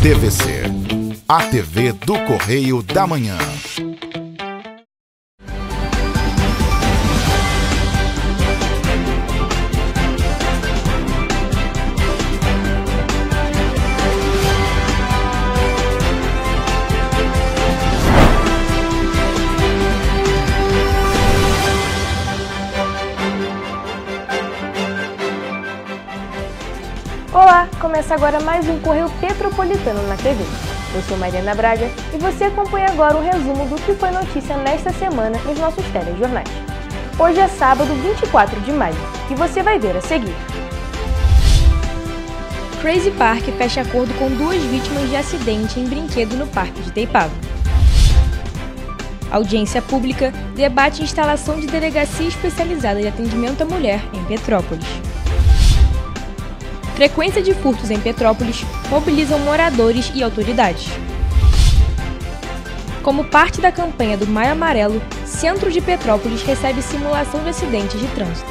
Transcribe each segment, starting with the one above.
TVC, a TV do Correio da Manhã. Olá, começa agora mais um Correio Petropolitano na TV. Eu sou Mariana Braga e você acompanha agora um resumo do que foi notícia nesta semana nos nossos telejornais. Hoje é sábado, 24 de maio, e você vai ver a seguir. Crazy Park fecha acordo com 2 vítimas de acidente em brinquedo no Parque de Itaipava. Audiência pública debate instalação de delegacia especializada de atendimento à mulher em Petrópolis. Frequência de furtos em Petrópolis mobilizam moradores e autoridades. Como parte da campanha do Maio Amarelo, Centro de Petrópolis recebe simulação de acidentes de trânsito.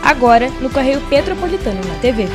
Agora, no Correio Petropolitano na TV.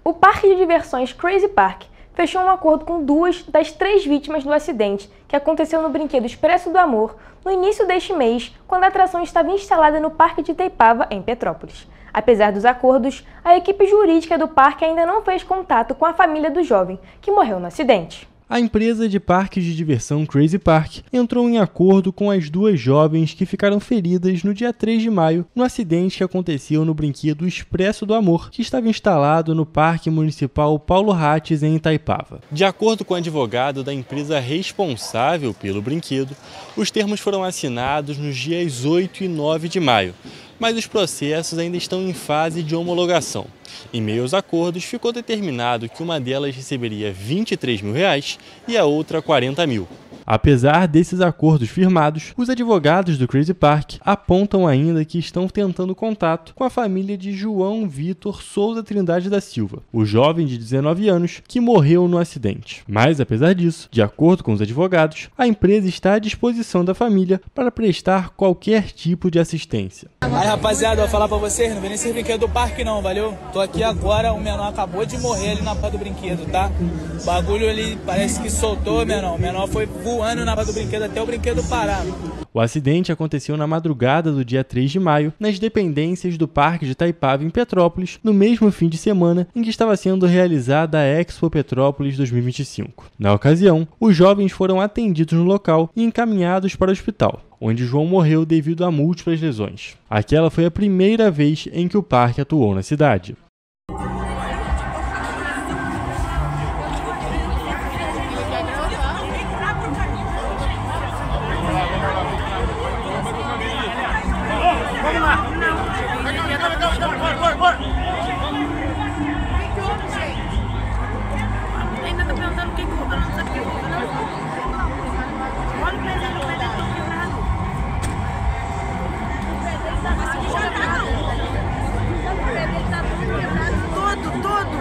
O parque de diversões Crazy Park fechou um acordo com 2 das 3 vítimas do acidente que aconteceu no brinquedo Expresso do Amor no início deste mês, quando a atração estava instalada no Parque de Itaipava, em Petrópolis. Apesar dos acordos, a equipe jurídica do parque ainda não fez contato com a família do jovem, que morreu no acidente. A empresa de parques de diversão Crazy Park entrou em acordo com as 2 jovens que ficaram feridas no dia 3 de maio no acidente que aconteceu no brinquedo Expresso do Amor, que estava instalado no Parque Municipal Paulo Ratz, em Itaipava. De acordo com o advogado da empresa responsável pelo brinquedo, os termos foram assinados nos dias 8 e 9 de maio, mas os processos ainda estão em fase de homologação. Em meio aos acordos, ficou determinado que uma delas receberia R$23 mil e a outra R$40 mil. Apesar desses acordos firmados, os advogados do Crazy Park apontam ainda que estão tentando contato com a família de João Vitor Souza Trindade da Silva, o jovem de 19 anos que morreu no acidente. Mas, apesar disso, de acordo com os advogados, a empresa está à disposição da família para prestar qualquer tipo de assistência. Aí, rapaziada, eu vou falar pra vocês, não vem nesse brinquedo do parque não, valeu? Tô aqui agora, o menor acabou de morrer ali na porta do brinquedo, tá? O bagulho ali parece que soltou, menor. O menor foi voando na porta do brinquedo até o brinquedo parar. O acidente aconteceu na madrugada do dia 3 de maio, nas dependências do Parque de Itaipava, em Petrópolis, no mesmo fim de semana em que estava sendo realizada a Expo Petrópolis 2025. Na ocasião, os jovens foram atendidos no local e encaminhados para o hospital, onde João morreu devido a múltiplas lesões. Aquela foi a primeira vez em que o parque atuou na cidade. Ainda tá perguntando o que eu vou falar, não sabe o que eu vou falar. Olha o presente, o presente do quebrado. O presente tá tudo quebrado. Todo.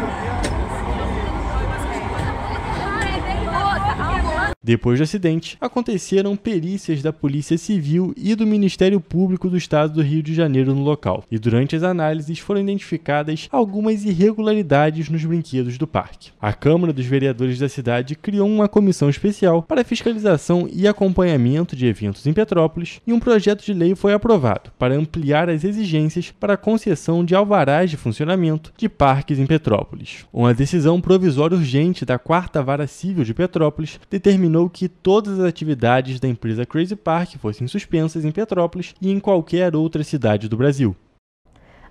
Depois do acidente, aconteceram perícias da Polícia Civil e do Ministério Público do Estado do Rio de Janeiro no local, e durante as análises foram identificadas algumas irregularidades nos brinquedos do parque. A Câmara dos Vereadores da cidade criou uma comissão especial para fiscalização e acompanhamento de eventos em Petrópolis, e um projeto de lei foi aprovado para ampliar as exigências para a concessão de alvarás de funcionamento de parques em Petrópolis. Uma decisão provisória urgente da 4ª Vara Civil de Petrópolis determinou que todas as atividades da empresa Crazy Park fossem suspensas em Petrópolis e em qualquer outra cidade do Brasil.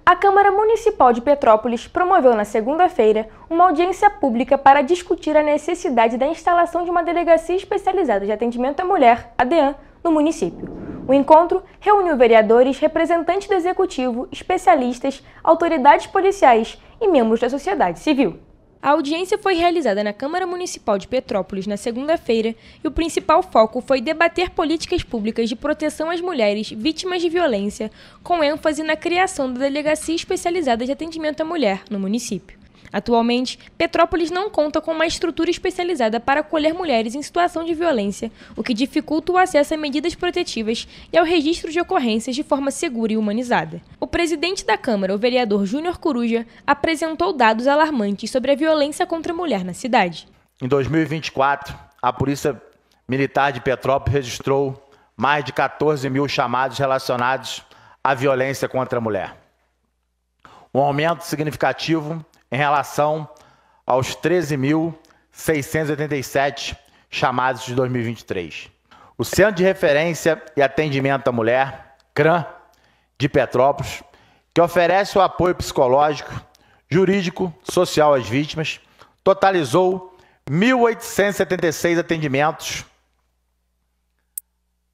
A Câmara Municipal de Petrópolis promoveu na segunda-feira uma audiência pública para discutir a necessidade da instalação de uma delegacia especializada de atendimento à mulher, a DEAN, no município. O encontro reuniu vereadores, representantes do executivo, especialistas, autoridades policiais e membros da sociedade civil. A audiência foi realizada na Câmara Municipal de Petrópolis na segunda-feira e o principal foco foi debater políticas públicas de proteção às mulheres vítimas de violência, com ênfase na criação da Delegacia Especializada de Atendimento à Mulher no município. Atualmente, Petrópolis não conta com uma estrutura especializada para acolher mulheres em situação de violência, o que dificulta o acesso a medidas protetivas e ao registro de ocorrências de forma segura e humanizada. O presidente da Câmara, o vereador Júnior Coruja, apresentou dados alarmantes sobre a violência contra a mulher na cidade. Em 2024, a Polícia Militar de Petrópolis registrou mais de 14 mil chamados relacionados à violência contra a mulher. Um aumento significativo em relação aos 13.687 chamados de 2023. O Centro de Referência e Atendimento à Mulher, CRAM, de Petrópolis, que oferece o apoio psicológico, jurídico, social às vítimas, totalizou 1.876 atendimentos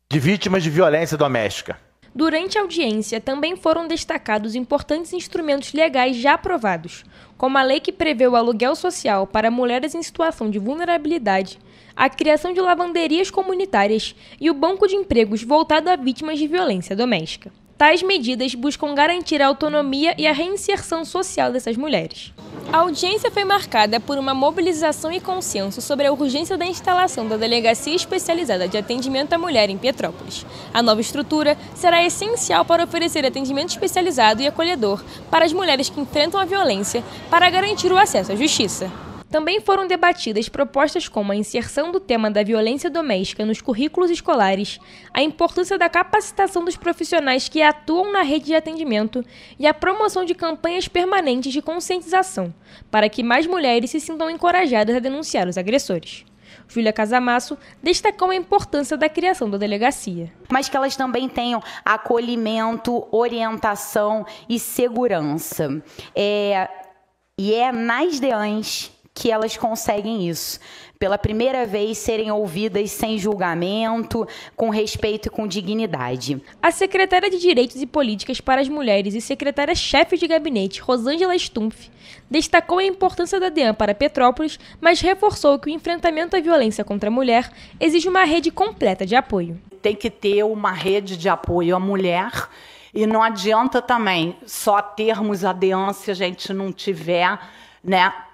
de vítimas de violência doméstica. Durante a audiência, também foram destacados importantes instrumentos legais já aprovados, como a lei que prevê o aluguel social para mulheres em situação de vulnerabilidade, a criação de lavanderias comunitárias e o banco de empregos voltado a vítimas de violência doméstica. Tais medidas buscam garantir a autonomia e a reinserção social dessas mulheres. A audiência foi marcada por uma mobilização e consenso sobre a urgência da instalação da Delegacia Especializada de Atendimento à Mulher em Petrópolis. A nova estrutura será essencial para oferecer atendimento especializado e acolhedor para as mulheres que enfrentam a violência, para garantir o acesso à justiça. Também foram debatidas propostas como a inserção do tema da violência doméstica nos currículos escolares, a importância da capacitação dos profissionais que atuam na rede de atendimento e a promoção de campanhas permanentes de conscientização, para que mais mulheres se sintam encorajadas a denunciar os agressores. Júlia Casamasso destacou a importância da criação da delegacia. Mas que elas também tenham acolhimento, orientação e segurança. E é nas DEANs que elas conseguem isso. Pela primeira vez, serem ouvidas sem julgamento, com respeito e com dignidade. A secretária de Direitos e Políticas para as Mulheres e secretária-chefe de gabinete, Rosângela Stumpf, destacou a importância da DEAN para Petrópolis, mas reforçou que o enfrentamento à violência contra a mulher exige uma rede completa de apoio. Tem que ter uma rede de apoio à mulher e não adianta também só termos a DEAN se a gente não tiver,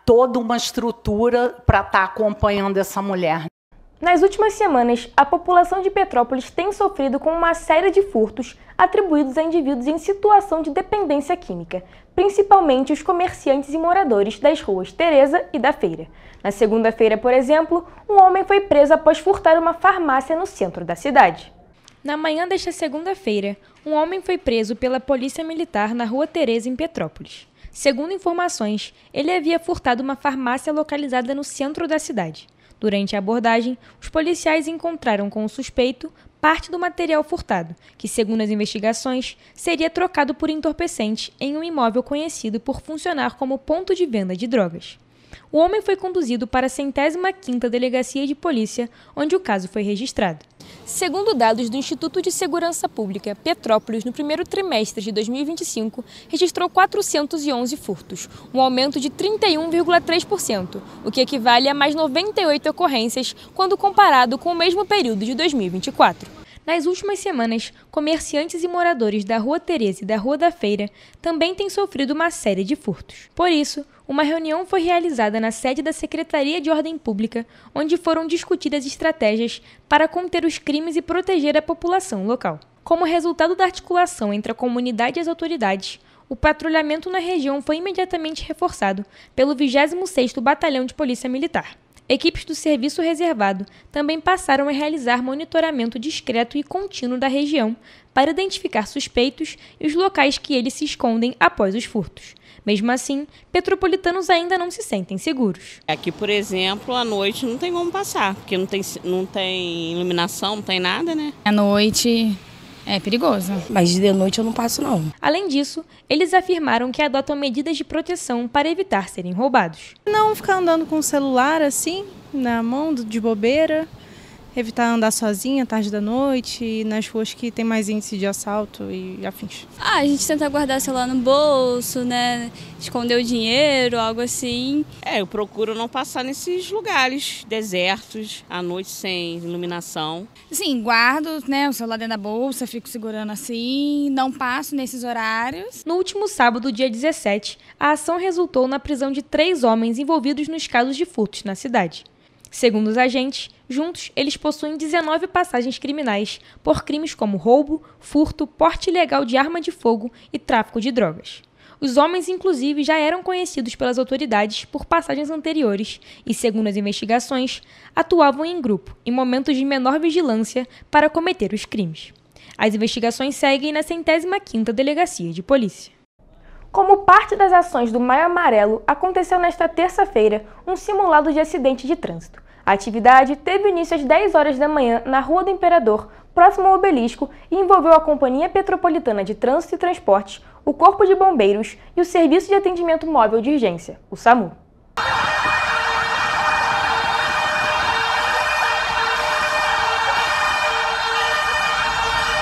toda uma estrutura para estar acompanhando essa mulher. Nas últimas semanas, a população de Petrópolis tem sofrido com uma série de furtos atribuídos a indivíduos em situação de dependência química, principalmente os comerciantes e moradores das ruas Tereza e da Feira. Na segunda-feira, por exemplo, um homem foi preso após furtar uma farmácia no centro da cidade. Na manhã desta segunda-feira, um homem foi preso pela Polícia Militar na rua Tereza, em Petrópolis. Segundo informações, ele havia furtado uma farmácia localizada no centro da cidade. Durante a abordagem, os policiais encontraram com o suspeito parte do material furtado, que, segundo as investigações, seria trocado por entorpecente em um imóvel conhecido por funcionar como ponto de venda de drogas. O homem foi conduzido para a 105ª Delegacia de Polícia, onde o caso foi registrado. Segundo dados do Instituto de Segurança Pública, Petrópolis, no primeiro trimestre de 2025, registrou 411 furtos, um aumento de 31,3%, o que equivale a mais 98 ocorrências quando comparado com o mesmo período de 2024. Nas últimas semanas, comerciantes e moradores da Rua Tereza e da Rua da Feira também têm sofrido uma série de furtos. Por isso, uma reunião foi realizada na sede da Secretaria de Ordem Pública, onde foram discutidas estratégias para conter os crimes e proteger a população local. Como resultado da articulação entre a comunidade e as autoridades, o patrulhamento na região foi imediatamente reforçado pelo 26º Batalhão de Polícia Militar. Equipes do Serviço Reservado também passaram a realizar monitoramento discreto e contínuo da região para identificar suspeitos e os locais que eles se escondem após os furtos. Mesmo assim, petropolitanos ainda não se sentem seguros. Aqui, por exemplo, à noite não tem como passar, porque não tem iluminação, não tem nada, né? À noite é perigoso, mas de noite eu não passo não. Além disso, eles afirmaram que adotam medidas de proteção para evitar serem roubados. Não ficar andando com o celular assim, na mão, de bobeira, evitar andar sozinha tarde da noite e nas ruas que tem mais índice de assalto e afins. A gente tenta guardar o celular no bolso, né? Esconder o dinheiro, algo assim. Eu procuro não passar nesses lugares desertos, à noite sem iluminação. Sim, guardo, né, o celular dentro da bolsa, fico segurando assim, não passo nesses horários. No último sábado, dia 17, a ação resultou na prisão de 3 homens envolvidos nos casos de furtos na cidade. Segundo os agentes, juntos eles possuem 19 passagens criminais por crimes como roubo, furto, porte ilegal de arma de fogo e tráfico de drogas. Os homens, inclusive, já eram conhecidos pelas autoridades por passagens anteriores e, segundo as investigações, atuavam em grupo, em momentos de menor vigilância, para cometer os crimes. As investigações seguem na 105ª Delegacia de Polícia. Como parte das ações do Maio Amarelo, aconteceu nesta terça-feira um simulado de acidente de trânsito. A atividade teve início às 10 horas da manhã na Rua do Imperador, próximo ao Obelisco, e envolveu a Companhia Petropolitana de Trânsito e Transporte, o Corpo de Bombeiros e o Serviço de Atendimento Móvel de Urgência, o SAMU.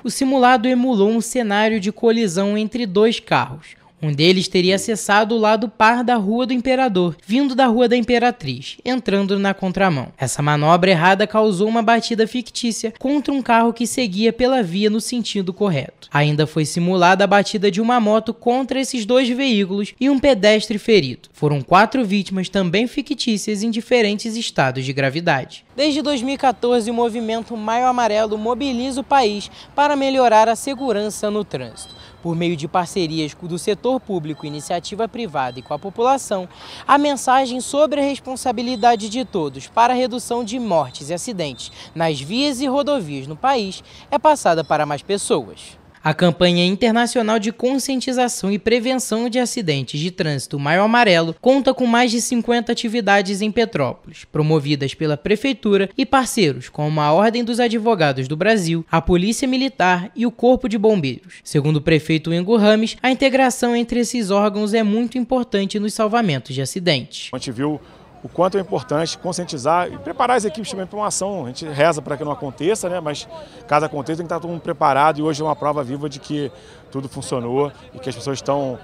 O simulado emulou um cenário de colisão entre 2 carros. Um deles teria acessado o lado par da Rua do Imperador, vindo da Rua da Imperatriz, entrando na contramão. Essa manobra errada causou uma batida fictícia contra um carro que seguia pela via no sentido correto. Ainda foi simulada a batida de uma moto contra esses 2 veículos e um pedestre ferido. Foram 4 vítimas também fictícias em diferentes estados de gravidade. Desde 2014, o movimento Maio Amarelo mobiliza o país para melhorar a segurança no trânsito. Por meio de parcerias do setor público, iniciativa privada e com a população, a mensagem sobre a responsabilidade de todos para a redução de mortes e acidentes nas vias e rodovias no país é passada para mais pessoas. A campanha internacional de conscientização e prevenção de acidentes de trânsito Maio Amarelo conta com mais de 50 atividades em Petrópolis, promovidas pela Prefeitura e parceiros como a Ordem dos Advogados do Brasil, a Polícia Militar e o Corpo de Bombeiros. Segundo o prefeito Ingo Rames, a integração entre esses órgãos é muito importante nos salvamentos de acidentes. A gente viu o quanto é importante conscientizar e preparar as equipes também para uma ação. A gente reza para que não aconteça, né? Mas caso aconteça tem que estar todo mundo preparado, e hoje é uma prova viva de que tudo funcionou e que as pessoas estão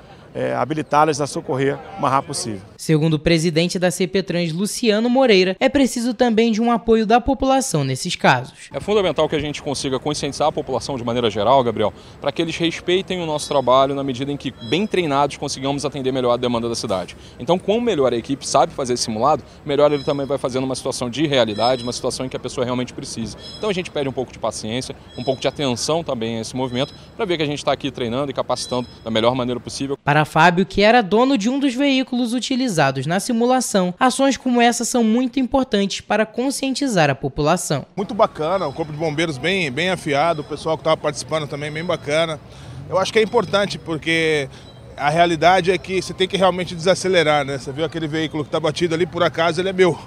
habilitadas a socorrer o mais rápido possível. Segundo o presidente da CPTrans, Luciano Moreira, é preciso também de um apoio da população nesses casos. É fundamental que a gente consiga conscientizar a população de maneira geral, Gabriel, para que eles respeitem o nosso trabalho na medida em que, bem treinados, consigamos atender melhor a demanda da cidade. Então, quanto melhor a equipe sabe fazer esse simulado, melhor ele também vai fazer numa situação de realidade, uma situação em que a pessoa realmente precisa. Então a gente pede um pouco de paciência, um pouco de atenção também a esse movimento, para ver que a gente está aqui treinando e capacitando da melhor maneira possível. Para Fábio, que era dono de um dos veículos utilizados na simulação, ações como essa são muito importantes para conscientizar a população. Muito bacana, o Corpo de Bombeiros bem afiado, o pessoal que estava participando também bem bacana. Eu acho que é importante porque a realidade é que você tem que realmente desacelerar, né? Você viu aquele veículo que está batido ali, por acaso ele é meu.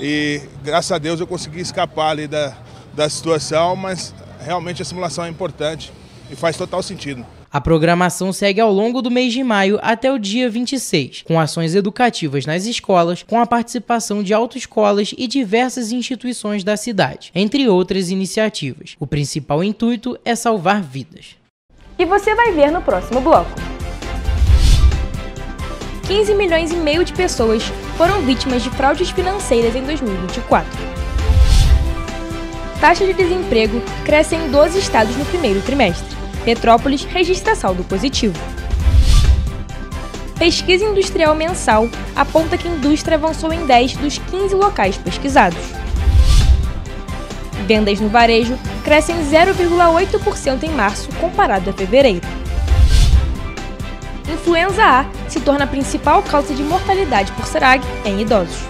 E graças a Deus eu consegui escapar ali da situação, mas realmente a simulação é importante e faz total sentido. A programação segue ao longo do mês de maio até o dia 26, com ações educativas nas escolas, com a participação de autoescolas e diversas instituições da cidade, entre outras iniciativas. O principal intuito é salvar vidas. E você vai ver no próximo bloco. 15 milhões e meio de pessoas foram vítimas de fraudes financeiras em 2024. Taxa de desemprego cresce em 12 estados no primeiro trimestre. Petrópolis registra saldo positivo. Pesquisa industrial mensal aponta que a indústria avançou em 10 dos 15 locais pesquisados. Vendas no varejo crescem 0,8% em março comparado a fevereiro. Influenza A se torna a principal causa de mortalidade por SERAG em idosos.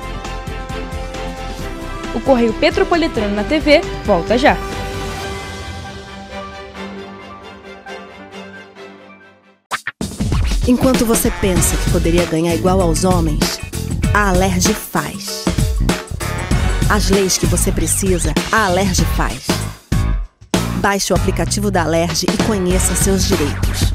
O Correio Petropolitano na TV volta já. Enquanto você pensa que poderia ganhar igual aos homens, a Alerj faz. As leis que você precisa, a Alerj faz. Baixe o aplicativo da Alerj e conheça seus direitos.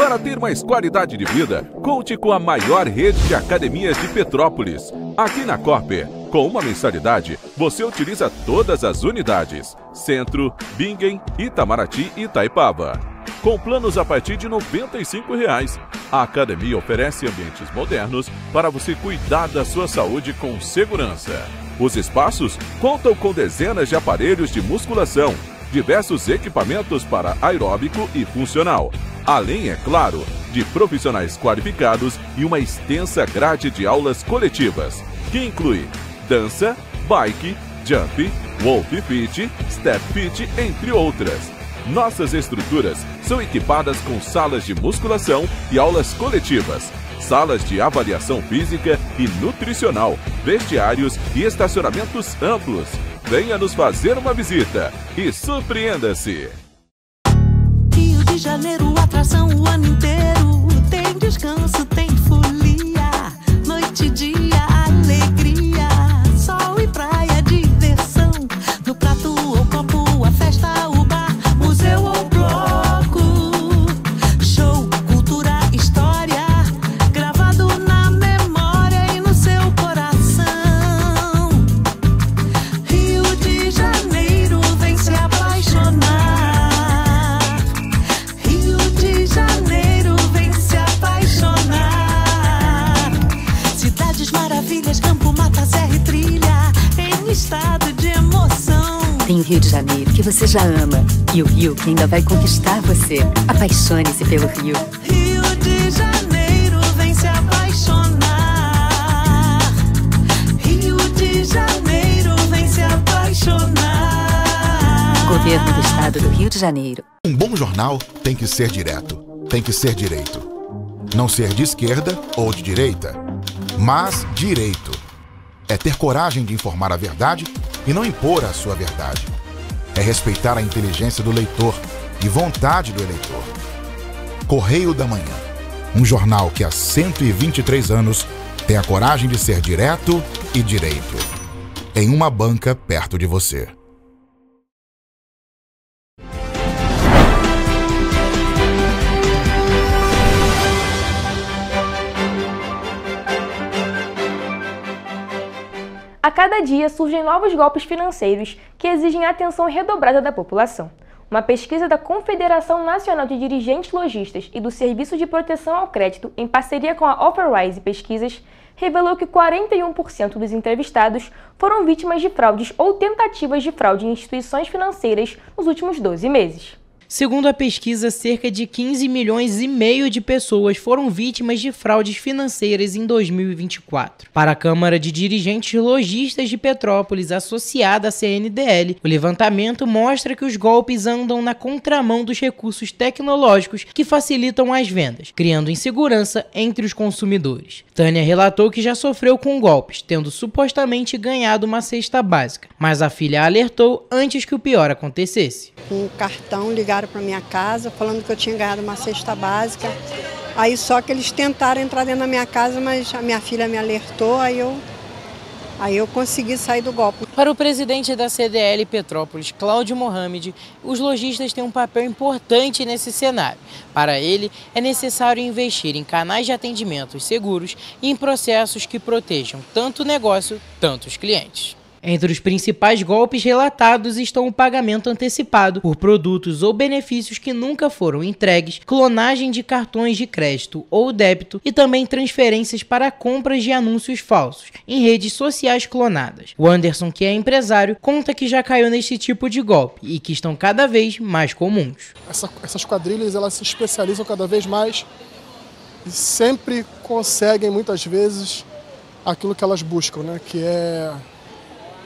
Para ter mais qualidade de vida, conte com a maior rede de academias de Petrópolis. Aqui na Cooper, com uma mensalidade, você utiliza todas as unidades: Centro, Bingen, Itamaraty e Itaipava. Com planos a partir de R$ 95,00. A academia oferece ambientes modernos para você cuidar da sua saúde com segurança. Os espaços contam com dezenas de aparelhos de musculação, diversos equipamentos para aeróbico e funcional, além, é claro, de profissionais qualificados e uma extensa grade de aulas coletivas, que inclui dança, bike, jump, wolf fit, step fit, entre outras. Nossas estruturas são equipadas com salas de musculação e aulas coletivas, salas de avaliação física e nutricional, vestiários e estacionamentos amplos. Venha nos fazer uma visita e surpreenda-se! Rio de Janeiro, atração o ano inteiro. Tem descanso, tem folia, noite e dia, alegria, sol e praia, diversão. No prato ou copo, a festa, o bar, museu ou bloco. Show, cultura, história, gravado na memória e no seu coração. Rio de Janeiro, vem se apaixonar. Rio de Janeiro, vem se apaixonar. Cidades maravilhas, campo, mata, serra e trilha, em estado de emoção. Tem o Rio de Janeiro, que você já ama, e o Rio que ainda vai conquistar você. Apaixone-se pelo Rio. Rio de Janeiro, vem se apaixonar. Rio de Janeiro, vem se apaixonar. Governo do Estado do Rio de Janeiro. Um bom jornal tem que ser direto, tem que ser direito. Não ser de esquerda ou de direita, mas direito. É ter coragem de informar a verdade e não impor a sua verdade. É respeitar a inteligência do leitor e vontade do eleitor. Correio da Manhã, um jornal que há 123 anos tem a coragem de ser direto e direito. Em uma banca perto de você. A cada dia surgem novos golpes financeiros que exigem a atenção redobrada da população. Uma pesquisa da Confederação Nacional de Dirigentes Lojistas e do Serviço de Proteção ao Crédito, em parceria com a Offerwise Pesquisas, revelou que 41% dos entrevistados foram vítimas de fraudes ou tentativas de fraude em instituições financeiras nos últimos 12 meses. Segundo a pesquisa, cerca de 15 milhões e meio de pessoas foram vítimas de fraudes financeiras em 2024. Para a Câmara de Dirigentes Lojistas de Petrópolis, associada à CNDL, o levantamento mostra que os golpes andam na contramão dos recursos tecnológicos que facilitam as vendas, criando insegurança entre os consumidores. Tânia relatou que já sofreu com golpes, tendo supostamente ganhado uma cesta básica, mas a filha alertou antes que o pior acontecesse. Um cartão ligaram para minha casa falando que eu tinha ganhado uma cesta básica. Aí só que eles tentaram entrar dentro da minha casa, mas a minha filha me alertou, aí eu consegui sair do golpe. Para o presidente da CDL Petrópolis, Cláudio Mohamed, os lojistas têm um papel importante nesse cenário. Para ele, é necessário investir em canais de atendimento seguros e em processos que protejam tanto o negócio, tanto os clientes. Entre os principais golpes relatados estão o pagamento antecipado por produtos ou benefícios que nunca foram entregues, clonagem de cartões de crédito ou débito e também transferências para compras de anúncios falsos em redes sociais clonadas. O Anderson, que é empresário, conta que já caiu nesse tipo de golpe e que estão cada vez mais comuns. Essas quadrilhas, elas se especializam cada vez mais e sempre conseguem muitas vezes aquilo que elas buscam, né? Que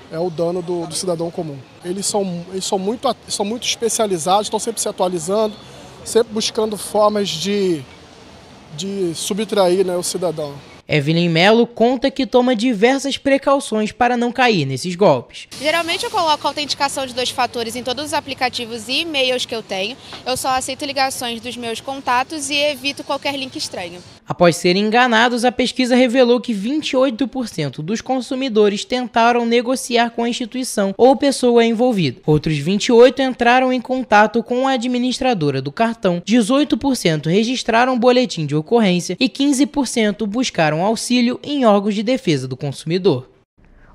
é o dano do cidadão comum. Eles são muito especializados, estão sempre se atualizando, sempre buscando formas de subtrair, né, o cidadão. Evelyn Melo conta que toma diversas precauções para não cair nesses golpes. Geralmente eu coloco a autenticação de 2 fatores em todos os aplicativos e e-mails que eu tenho. Eu só aceito ligações dos meus contatos e evito qualquer link estranho. Após serem enganados, a pesquisa revelou que 28% dos consumidores tentaram negociar com a instituição ou pessoa envolvida. Outros 28% entraram em contato com a administradora do cartão, 18% registraram boletim de ocorrência e 15% buscaram auxílio em órgãos de defesa do consumidor.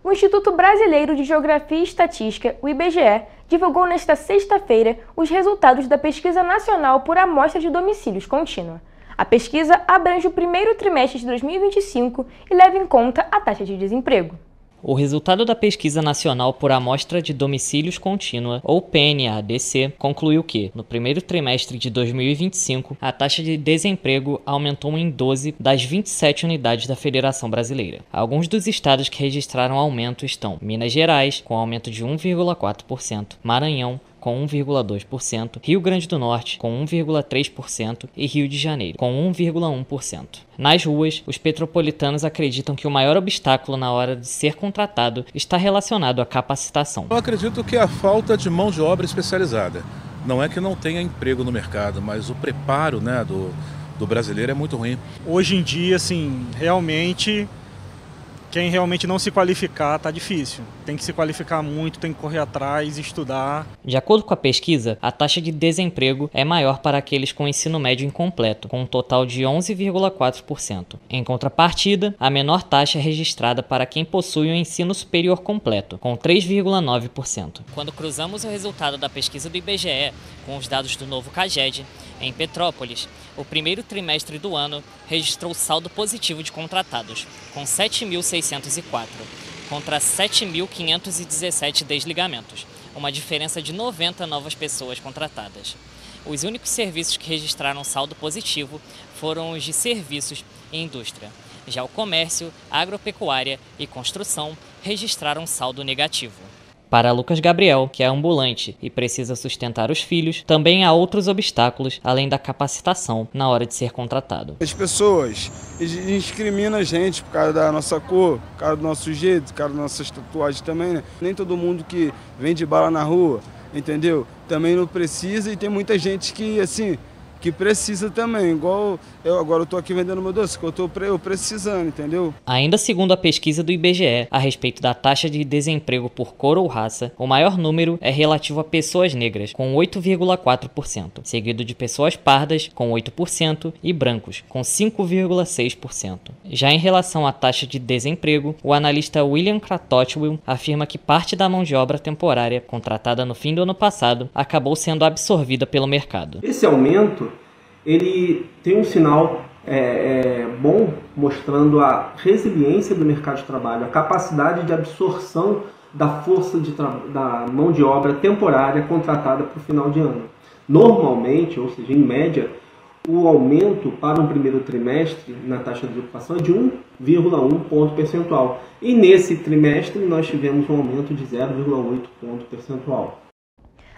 O Instituto Brasileiro de Geografia e Estatística, o IBGE, divulgou nesta sexta-feira os resultados da Pesquisa Nacional por Amostra de Domicílios Contínua. A pesquisa abrange o primeiro trimestre de 2025 e leva em conta a taxa de desemprego. O resultado da Pesquisa Nacional por Amostra de Domicílios Contínua, ou PNADC, concluiu que, no primeiro trimestre de 2025, a taxa de desemprego aumentou em 12 das 27 unidades da Federação Brasileira. Alguns dos estados que registraram aumento estão Minas Gerais, com aumento de 1,4%, Maranhão, com 1,2%, Rio Grande do Norte, com 1,3% e Rio de Janeiro, com 1,1%. Nas ruas, os petropolitanos acreditam que o maior obstáculo na hora de ser contratado está relacionado à capacitação. Eu acredito que é a falta de mão de obra especializada. Não é que não tenha emprego no mercado, mas o preparo, né, do brasileiro é muito ruim. Hoje em dia, assim, realmente, quem realmente não se qualificar tá difícil. Tem que se qualificar muito, tem que correr atrás, estudar. De acordo com a pesquisa, a taxa de desemprego é maior para aqueles com ensino médio incompleto, com um total de 11,4%. Em contrapartida, a menor taxa é registrada para quem possui o ensino superior completo, com 3,9%. Quando cruzamos o resultado da pesquisa do IBGE com os dados do novo CAGED, em Petrópolis, o primeiro trimestre do ano registrou saldo positivo de contratados, com 7.604, contra 7.517 desligamentos, uma diferença de 90 novas pessoas contratadas. Os únicos serviços que registraram saldo positivo foram os de serviços e indústria. Já o comércio, agropecuária e construção registraram saldo negativo. Para Lucas Gabriel, que é ambulante e precisa sustentar os filhos, também há outros obstáculos além da capacitação na hora de ser contratado. As pessoas discriminam a gente por causa da nossa cor, por causa do nosso jeito, por causa das nossas tatuagens também, né? Nem todo mundo que vende bala na rua, entendeu? Também não precisa, e tem muita gente que, assim, que precisa também, igual eu agora estou aqui vendendo meu doce, que eu estou precisando, entendeu? Ainda segundo a pesquisa do IBGE, a respeito da taxa de desemprego por cor ou raça, o maior número é relativo a pessoas negras, com 8,4%, seguido de pessoas pardas, com 8%, e brancos, com 5,6%. Já em relação à taxa de desemprego, o analista William Kratotwil afirma que parte da mão de obra temporária, contratada no fim do ano passado, acabou sendo absorvida pelo mercado. Esse aumento ele tem um sinal bom, mostrando a resiliência do mercado de trabalho, a capacidade de absorção da força da mão de obra temporária contratada para o final de ano. Normalmente, ou seja, em média, o aumento para um primeiro trimestre na taxa de ocupação é de 1,1 ponto percentual. E nesse trimestre nós tivemos um aumento de 0,8 ponto percentual.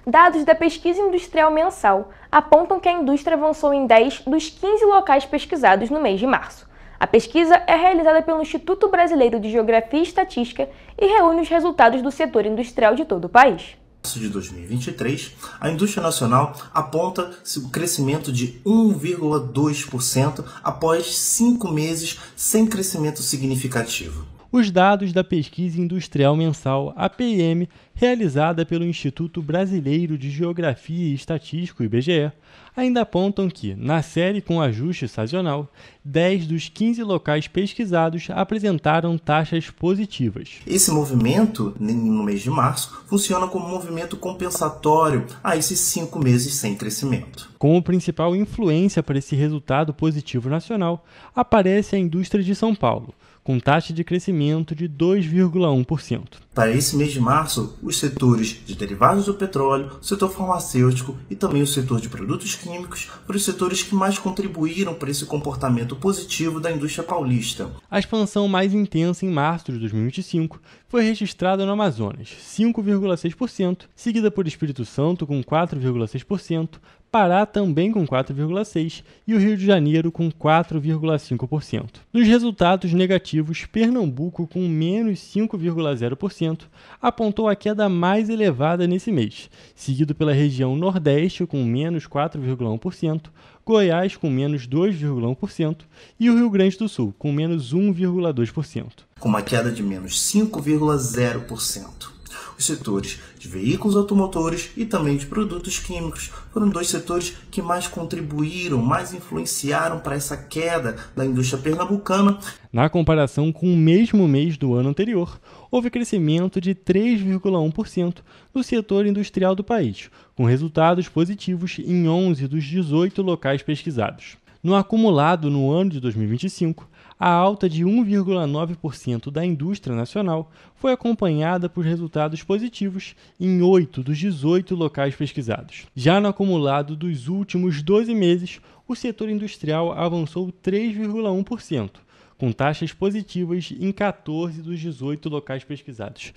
Dados da pesquisa industrial mensal apontam que a indústria avançou em 10 dos 15 locais pesquisados no mês de março. A pesquisa é realizada pelo Instituto Brasileiro de Geografia e Estatística e reúne os resultados do setor industrial de todo o país. De 2023, a indústria nacional aponta um crescimento de 1,2% após 5 meses sem crescimento significativo. Os dados da Pesquisa Industrial Mensal, APM, realizada pelo Instituto Brasileiro de Geografia e Estatística, IBGE, ainda apontam que, na série com ajuste sazonal, 10 dos 15 locais pesquisados apresentaram taxas positivas. Esse movimento, no mês de março, funciona como um movimento compensatório a esses 5 meses sem crescimento. Como principal influência para esse resultado positivo nacional, aparece a indústria de São Paulo, com taxa de crescimento de 2,1%. Para esse mês de março, os setores de derivados do petróleo, o setor farmacêutico e também o setor de produtos químicos foram os setores que mais contribuíram para esse comportamento positivo da indústria paulista. A expansão mais intensa em março de 2025 foi registrada no Amazonas, 5,6%, seguida por Espírito Santo com 4,6%, Pará também com 4,6% e o Rio de Janeiro com 4,5%. Nos resultados negativos, Pernambuco com menos 5,0% apontou a queda mais elevada nesse mês, seguido pela região Nordeste com menos 4,1%, Goiás com menos 2,1% e o Rio Grande do Sul com menos 1,2%. Com uma queda de menos 5,0%. Os setores de veículos automotores e também de produtos químicos foram dois setores que mais contribuíram, mais influenciaram para essa queda da indústria pernambucana. Na comparação com o mesmo mês do ano anterior, houve crescimento de 3,1% no setor industrial do país, com resultados positivos em 11 dos 18 locais pesquisados. No acumulado no ano de 2025, a alta de 1,9% da indústria nacional foi acompanhada por resultados positivos em 8 dos 18 locais pesquisados. Já no acumulado dos últimos 12 meses, o setor industrial avançou 3,1%, com taxas positivas em 14 dos 18 locais pesquisados.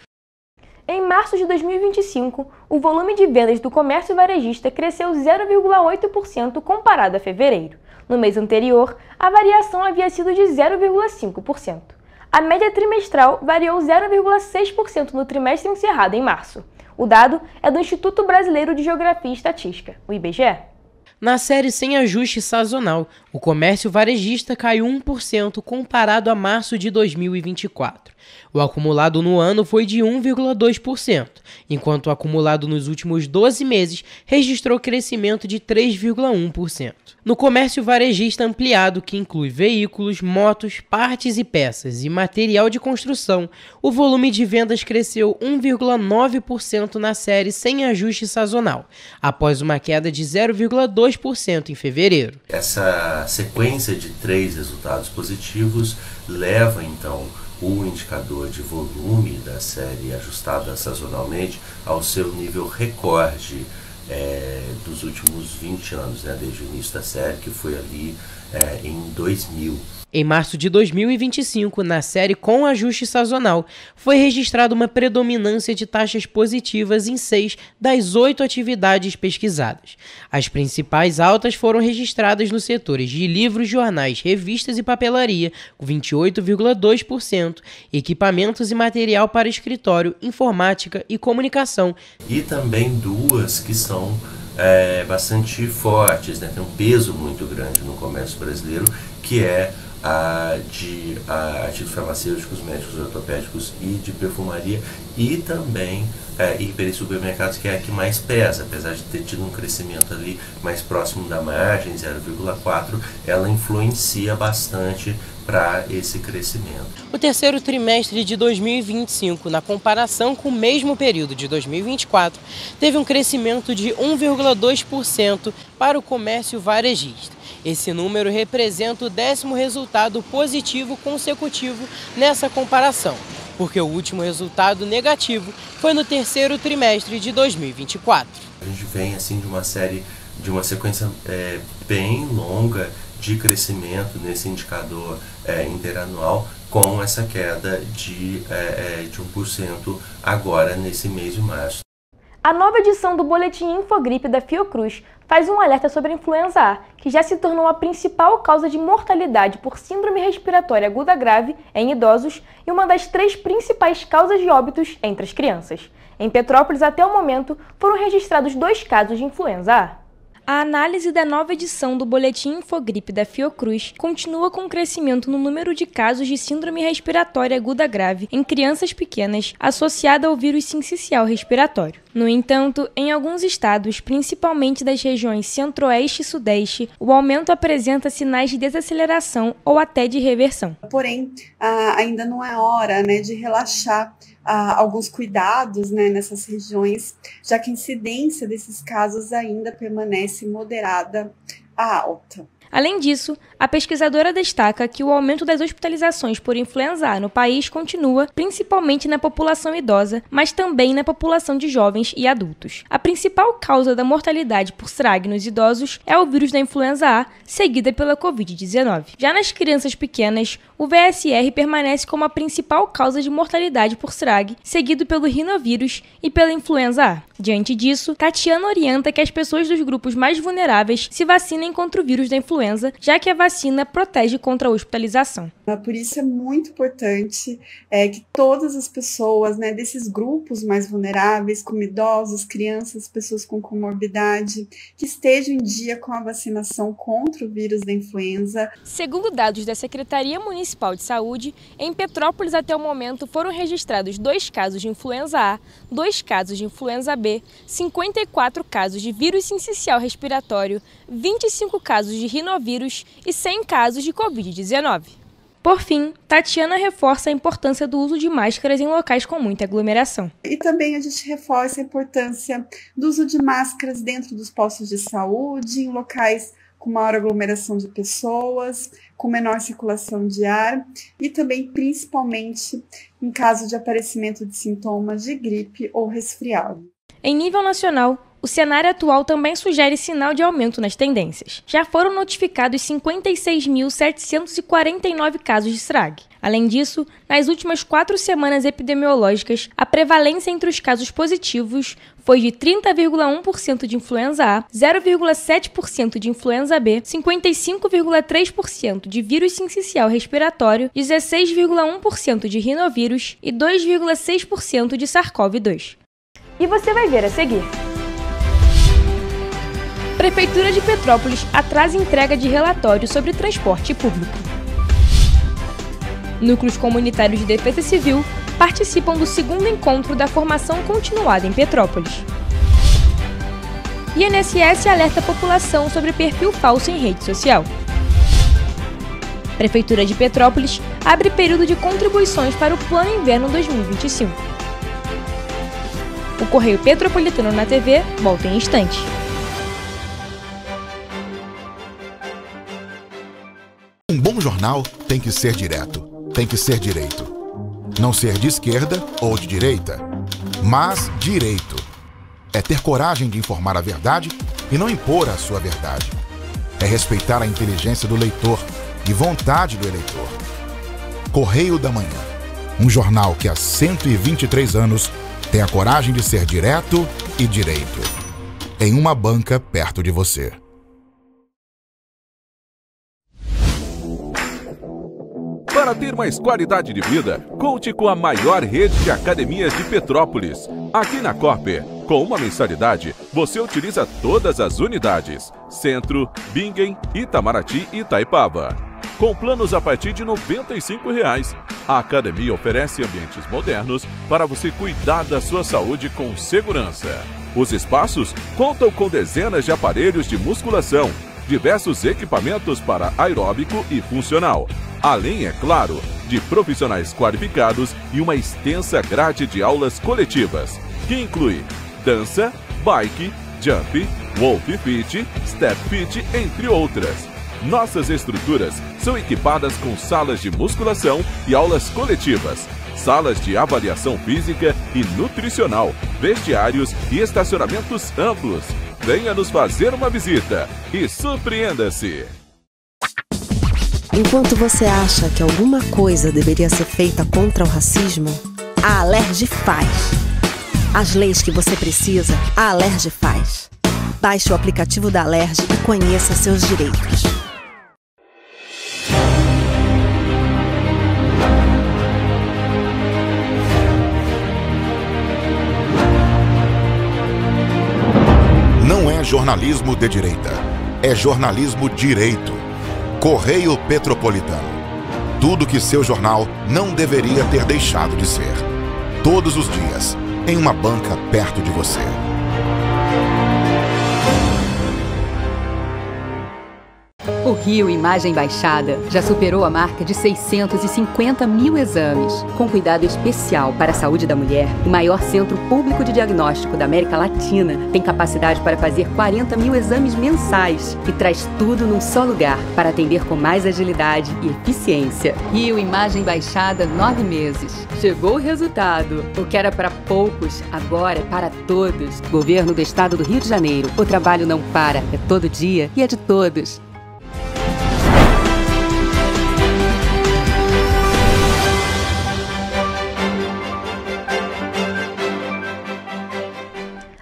Em março de 2025, o volume de vendas do comércio varejista cresceu 0,8% comparado a fevereiro. No mês anterior, a variação havia sido de 0,5%. A média trimestral variou 0,6% no trimestre encerrado em março. O dado é do Instituto Brasileiro de Geografia e Estatística, o IBGE. Na série sem ajuste sazonal, o comércio varejista caiu 1% comparado a março de 2024. O acumulado no ano foi de 1,2%, enquanto o acumulado nos últimos 12 meses registrou crescimento de 3,1%. No comércio varejista ampliado, que inclui veículos, motos, partes e peças e material de construção, o volume de vendas cresceu 1,9% na série sem ajuste sazonal, após uma queda de 0,2% em fevereiro. Essa sequência de 3 resultados positivos leva, então, o indicador de volume da série ajustada sazonalmente ao seu nível recorde dos últimos 20 anos, desde o início da série, que foi ali em 2000. Em março de 2025, na série com ajuste sazonal, foi registrada uma predominância de taxas positivas em 6 das 8 atividades pesquisadas. As principais altas foram registradas nos setores de livros, jornais, revistas e papelaria, com 28,2%, equipamentos e material para escritório, informática e comunicação. E também duas que são bastante fortes, tem um peso muito grande no comércio brasileiro, que é de artigos farmacêuticos, médicos, ortopédicos e de perfumaria, e também hiper e supermercados, que é a que mais pesa, apesar de ter tido um crescimento ali mais próximo da margem, 0,4%, ela influencia bastante para esse crescimento. O terceiro trimestre de 2025, na comparação com o mesmo período de 2024, teve um crescimento de 1,2% para o comércio varejista. Esse número representa o 10º resultado positivo consecutivo nessa comparação, porque o último resultado negativo foi no terceiro trimestre de 2024. A gente vem assim de uma sequência bem longa de crescimento nesse indicador interanual, com essa queda de 1% agora nesse mês de março. A nova edição do Boletim Infogripe da Fiocruz faz um alerta sobre a influenza A, que já se tornou a principal causa de mortalidade por síndrome respiratória aguda grave em idosos e uma das 3 principais causas de óbitos entre as crianças. Em Petrópolis, até o momento, foram registrados 2 casos de influenza A. A análise da nova edição do Boletim Infogripe da Fiocruz continua com crescimento no número de casos de síndrome respiratória aguda grave em crianças pequenas associada ao vírus sincicial respiratório. No entanto, em alguns estados, principalmente das regiões centro-oeste e sudeste, o aumento apresenta sinais de desaceleração ou até de reversão. Porém, ainda não é hora de relaxar alguns cuidados nessas regiões, já que a incidência desses casos ainda permanece moderada a alta. Além disso, a pesquisadora destaca que o aumento das hospitalizações por influenza A no país continua, principalmente na população idosa, mas também na população de jovens e adultos. A principal causa da mortalidade por SRAG nos idosos é o vírus da influenza A, seguida pela Covid-19. Já nas crianças pequenas, o VSR permanece como a principal causa de mortalidade por SRAG, seguido pelo rinovírus e pela influenza A. Diante disso, Tatiana orienta que as pessoas dos grupos mais vulneráveis se vacinem contra o vírus da influenza influenza, já que a vacina protege contra a hospitalização. Por isso é muito importante que todas as pessoas, né, desses grupos mais vulneráveis, como idosos, crianças, pessoas com comorbidade, que estejam em dia com a vacinação contra o vírus da influenza. Segundo dados da Secretaria Municipal de Saúde, em Petrópolis até o momento foram registrados 2 casos de influenza A, 2 casos de influenza B, 54 casos de vírus sincicial respiratório, 25 casos de rinovírus e 100 casos de Covid-19. Por fim, Tatiana reforça a importância do uso de máscaras em locais com muita aglomeração. E também a gente reforça a importância do uso de máscaras dentro dos postos de saúde, em locais com maior aglomeração de pessoas, com menor circulação de ar e também, principalmente, em caso de aparecimento de sintomas de gripe ou resfriado. Em nível nacional, o cenário atual também sugere sinal de aumento nas tendências. Já foram notificados 56.749 casos de SRAG. Além disso, nas últimas 4 semanas epidemiológicas, a prevalência entre os casos positivos foi de 30,1% de influenza A, 0,7% de influenza B, 55,3% de vírus sincicial respiratório, 16,1% de rinovírus e 2,6% de SARS-CoV-2. E você vai ver a seguir. Prefeitura de Petrópolis atrasa entrega de relatório sobre transporte público. Núcleos comunitários de defesa civil participam do 2º encontro da formação continuada em Petrópolis. INSS alerta a população sobre perfil falso em rede social. Prefeitura de Petrópolis abre período de contribuições para o Plano Inverno 2025. O Correio Petropolitano na TV volta em instantes. Um bom jornal tem que ser direto, tem que ser direito. Não ser de esquerda ou de direita, mas direito. É ter coragem de informar a verdade e não impor a sua verdade. É respeitar a inteligência do leitor e vontade do eleitor. Correio da Manhã, um jornal que há 123 anos tem a coragem de ser direto e direito. Em uma banca perto de você. Para ter mais qualidade de vida, conte com a maior rede de academias de Petrópolis. Aqui na Corper, com uma mensalidade, você utiliza todas as unidades: Centro, Bingen, Itamaraty e Itaipava. Com planos a partir de R$ 95,00. A academia oferece ambientes modernos para você cuidar da sua saúde com segurança. Os espaços contam com dezenas de aparelhos de musculação, diversos equipamentos para aeróbico e funcional, além, é claro, de profissionais qualificados e uma extensa grade de aulas coletivas, que inclui dança, bike, jump, wolf fit, step fit, entre outras. Nossas estruturas são equipadas com salas de musculação e aulas coletivas, salas de avaliação física e nutricional, vestiários e estacionamentos amplos. Venha nos fazer uma visita e surpreenda-se! Enquanto você acha que alguma coisa deveria ser feita contra o racismo, a Alerj faz. As leis que você precisa, a Alerj faz. Baixe o aplicativo da Alerj e conheça seus direitos. Não é jornalismo de direita, é jornalismo direito. Correio Petropolitano. Tudo que seu jornal não deveria ter deixado de ser. Todos os dias, em uma banca perto de você. O Rio Imagem Baixada já superou a marca de 650 mil exames. Com cuidado especial para a saúde da mulher, o maior centro público de diagnóstico da América Latina tem capacidade para fazer 40 mil exames mensais e traz tudo num só lugar para atender com mais agilidade e eficiência. Rio Imagem Baixada, 9 meses. Chegou o resultado. O que era para poucos, agora é para todos. Governo do Estado do Rio de Janeiro. O trabalho não para, é todo dia e é de todos.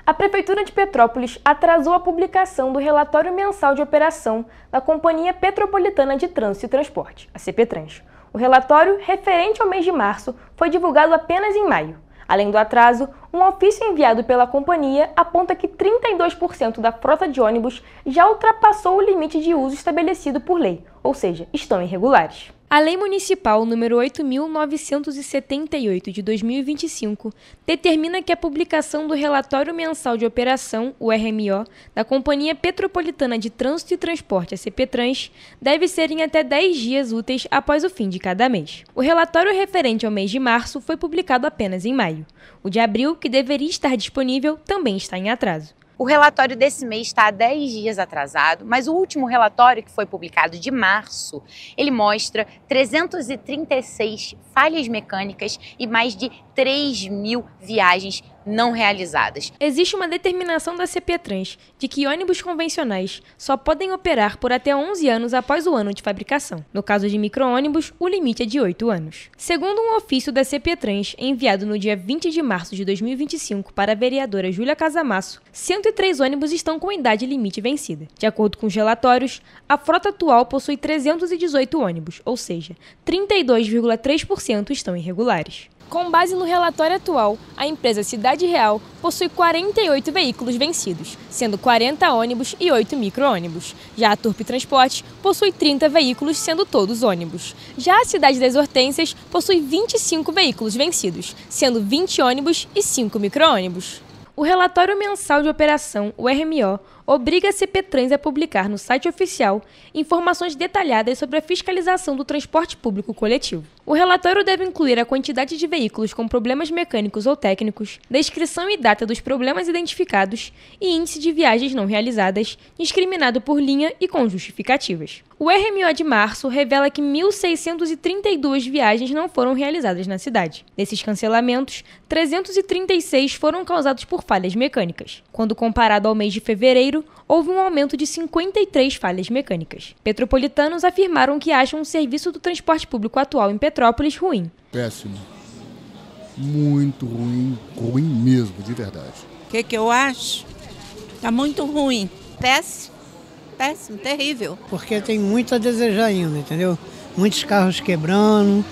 A Prefeitura de Petrópolis atrasou a publicação do relatório mensal de operação da Companhia Petropolitana de Trânsito e Transporte, a CPTrans. O relatório, referente ao mês de março, foi divulgado apenas em maio. Além do atraso, um ofício enviado pela companhia aponta que 32% da frota de ônibus já ultrapassou o limite de uso estabelecido por lei, ou seja, estão irregulares. A Lei Municipal número 8.978 de 2025 determina que a publicação do Relatório Mensal de Operação, o RMO, da Companhia Petropolitana de Trânsito e Transporte, a CPTrans, deve ser em até 10 dias úteis após o fim de cada mês. O relatório referente ao mês de março foi publicado apenas em maio. O de abril, que deveria estar disponível, também está em atraso. O relatório desse mês está há 10 dias atrasado, mas o último relatório, que foi publicado de março, ele mostra 336 falhas mecânicas e mais de 3.000 viagens não realizadas. Existe uma determinação da CPTrans de que ônibus convencionais só podem operar por até 11 anos após o ano de fabricação. No caso de micro-ônibus, o limite é de 8 anos. Segundo um ofício da CPTrans enviado no dia 20 de março de 2025 para a vereadora Júlia Casamasso, 103 ônibus estão com idade limite vencida. De acordo com os relatórios, a frota atual possui 318 ônibus, ou seja, 32,3% estão irregulares. Com base no relatório atual, a empresa Cidade Real possui 48 veículos vencidos, sendo 40 ônibus e 8 micro-ônibus. Já a Turp Transporte possui 30 veículos, sendo todos ônibus. Já a Cidade das Hortênsias possui 25 veículos vencidos, sendo 20 ônibus e 5 micro-ônibus. O relatório mensal de operação, o RMO, obriga a CPTrans a publicar no site oficial informações detalhadas sobre a fiscalização do transporte público coletivo. O relatório deve incluir a quantidade de veículos com problemas mecânicos ou técnicos, descrição e data dos problemas identificados e índice de viagens não realizadas, discriminado por linha e com justificativas. O RMO de março revela que 1.632 viagens não foram realizadas na cidade. Desses cancelamentos, 336 foram causados por falhas mecânicas. Quando comparado ao mês de fevereiro, houve um aumento de 53 falhas mecânicas. Petropolitanos afirmaram que acham o serviço do transporte público atual em Petrópolis ruim. Péssimo. Muito ruim, ruim mesmo, de verdade. O que eu acho? Tá muito ruim. Péssimo. Péssimo, terrível. Porque tem muito a desejar ainda, entendeu? Muitos carros quebrando,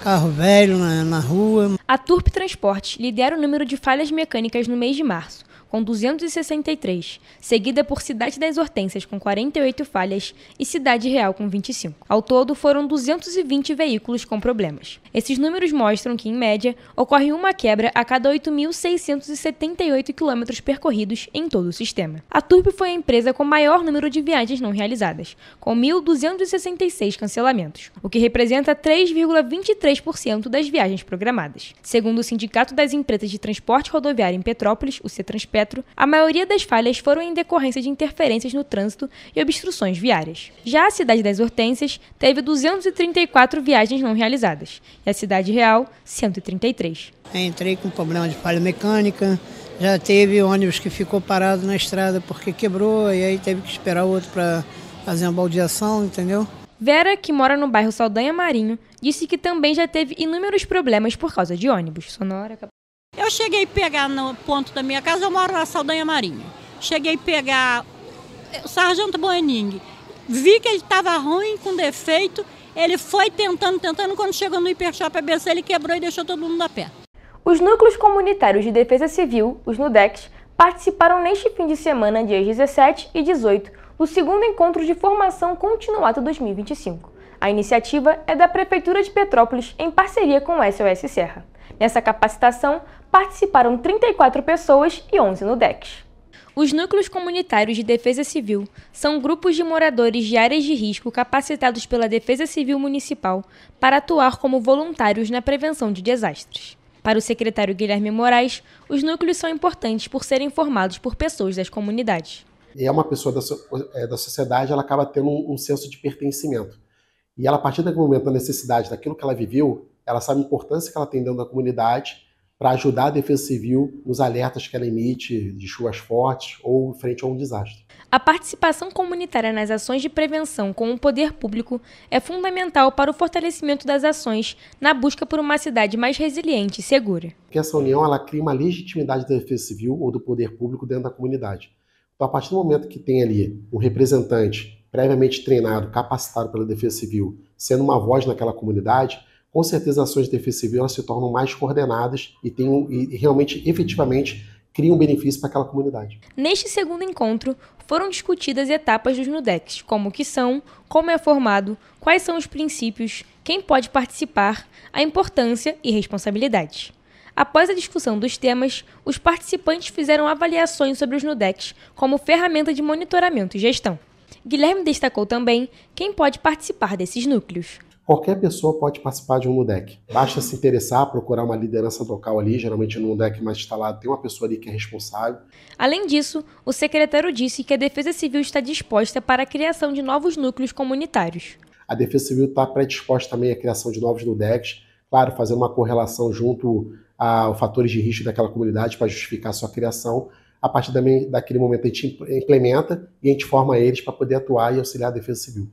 carro velho na rua. A Turp Transporte lidera o número de falhas mecânicas no mês de março, com 263, seguida por Cidade das Hortênsias, com 48 falhas, e Cidade Real, com 25. Ao todo, foram 220 veículos com problemas. Esses números mostram que, em média, ocorre uma quebra a cada 8.678 quilômetros percorridos em todo o sistema. A Turp foi a empresa com maior número de viagens não realizadas, com 1.266 cancelamentos, o que representa 3,23% das viagens programadas. Segundo o Sindicato das Empresas de Transporte Rodoviário em Petrópolis, o CETranspetro, a maioria das falhas foram em decorrência de interferências no trânsito e obstruções viárias. Já a Cidade das Hortênsias teve 234 viagens não realizadas, e a Cidade Real, 133. Entrei com problema de falha mecânica, já teve ônibus que ficou parado na estrada porque quebrou, e aí teve que esperar o outro para fazer uma baldeação, entendeu? Vera, que mora no bairro Saldanha Marinho, disse que também já teve inúmeros problemas por causa de ônibus. Sonora. Eu cheguei a pegar no ponto da minha casa, eu moro na Saldanha Marinho. Cheguei a pegar o Sargento Boening. Vi que ele estava ruim, com defeito. Ele foi tentando. Quando chegou no Hipershop ABC, ele quebrou e deixou todo mundo a pé. Os Núcleos Comunitários de Defesa Civil, os NUDECs, participaram neste fim de semana, dias 17 e 18, do segundo encontro de formação continuada 2025. A iniciativa é da Prefeitura de Petrópolis, em parceria com o SOS Serra. Nessa capacitação, participaram 34 pessoas e 11 NUDECs. Os Núcleos Comunitários de Defesa Civil são grupos de moradores de áreas de risco capacitados pela Defesa Civil Municipal para atuar como voluntários na prevenção de desastres. Para o secretário Guilherme Moraes, os núcleos são importantes por serem formados por pessoas das comunidades. Uma pessoa da sociedade, ela acaba tendo um senso de pertencimento. E ela, a partir do momento da necessidade daquilo que ela viveu, ela sabe a importância que ela tem dentro da comunidade para ajudar a Defesa Civil nos alertas que ela emite de chuvas fortes ou frente a um desastre. A participação comunitária nas ações de prevenção com o poder público é fundamental para o fortalecimento das ações na busca por uma cidade mais resiliente e segura. Porque essa união ela cria uma legitimidade da Defesa Civil ou do poder público dentro da comunidade. Então, a partir do momento que tem ali um representante previamente treinado, capacitado pela Defesa Civil, sendo uma voz naquela comunidade, com certeza as ações de Defesa Civil elas se tornam mais coordenadas e realmente, efetivamente, criam um benefício para aquela comunidade. Neste segundo encontro, foram discutidas etapas dos NUDECs, como o que são, como é formado, quais são os princípios, quem pode participar, a importância e responsabilidades. Após a discussão dos temas, os participantes fizeram avaliações sobre os NUDECs como ferramenta de monitoramento e gestão. Guilherme destacou também quem pode participar desses núcleos. Qualquer pessoa pode participar de um NUDEC. Basta se interessar, procurar uma liderança local ali, geralmente no NUDEC mais instalado tem uma pessoa ali que é responsável. Além disso, o secretário disse que a Defesa Civil está disposta para a criação de novos núcleos comunitários. A Defesa Civil está predisposta também à criação de novos NUDECs, claro, fazendo uma correlação junto aos fatores de risco daquela comunidade para justificar a sua criação. A partir daquele momento a gente implementa e a gente forma eles para poder atuar e auxiliar a Defesa Civil.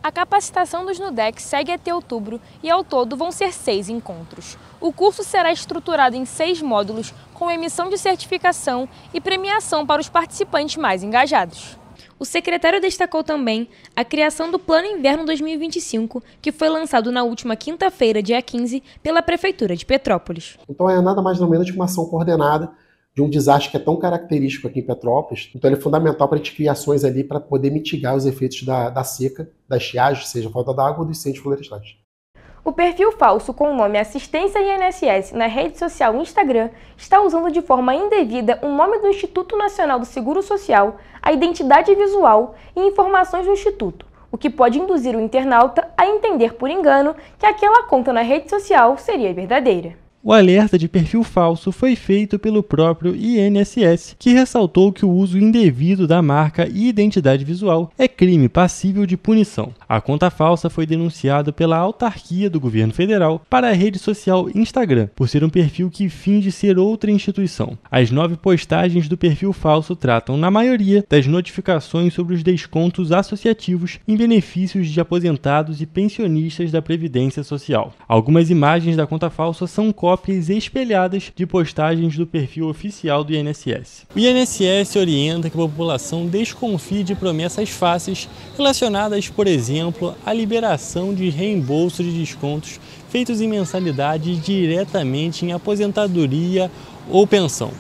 A capacitação dos NUDECs segue até outubro e ao todo vão ser 6 encontros. O curso será estruturado em 6 módulos com emissão de certificação e premiação para os participantes mais engajados. O secretário destacou também a criação do Plano Inverno 2025, que foi lançado na última quinta-feira, dia 15, pela Prefeitura de Petrópolis. Então é nada mais ou menos que uma ação coordenada de um desastre que é tão característico aqui em Petrópolis. Então ele é fundamental para a gente criar ações ali para poder mitigar os efeitos da seca, da estiagem, seja falta d'água ou dos incêndios florestais. O perfil falso com o nome Assistência INSS na rede social Instagram está usando de forma indevida o nome do Instituto Nacional do Seguro Social, a identidade visual e informações do Instituto, o que pode induzir o internauta a entender por engano que aquela conta na rede social seria verdadeira. O alerta de perfil falso foi feito pelo próprio INSS, que ressaltou que o uso indevido da marca e identidade visual é crime passível de punição. A conta falsa foi denunciada pela autarquia do governo federal para a rede social Instagram, por ser um perfil que finge ser outra instituição. As 9 postagens do perfil falso tratam, na maioria, das notificações sobre os descontos associativos em benefícios de aposentados e pensionistas da Previdência Social. Algumas imagens da conta falsa são cópias espelhadas de postagens do perfil oficial do INSS. O INSS orienta que a população desconfie de promessas fáceis relacionadas, por exemplo, à liberação de reembolso de descontos feitos em mensalidade diretamente em aposentadoria ou pensão.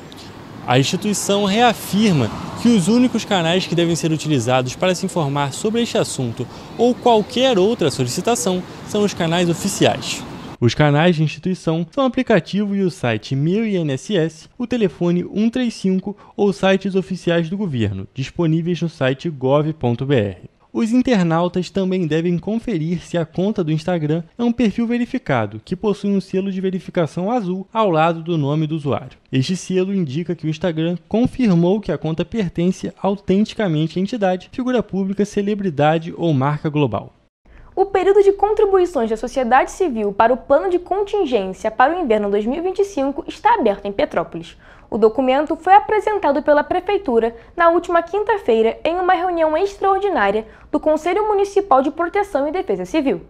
A instituição reafirma que os únicos canais que devem ser utilizados para se informar sobre este assunto ou qualquer outra solicitação são os canais oficiais. Os canais de instituição são o aplicativo e o site Meu INSS, o telefone 135 ou sites oficiais do governo, disponíveis no site gov.br. Os internautas também devem conferir se a conta do Instagram é um perfil verificado, que possui um selo de verificação azul ao lado do nome do usuário. Este selo indica que o Instagram confirmou que a conta pertence autenticamente à entidade, figura pública, celebridade ou marca global. O período de contribuições da sociedade civil para o Plano de Contingência para o Inverno 2025 está aberto em Petrópolis. O documento foi apresentado pela Prefeitura na última quinta-feira em uma reunião extraordinária do Conselho Municipal de Proteção e Defesa Civil.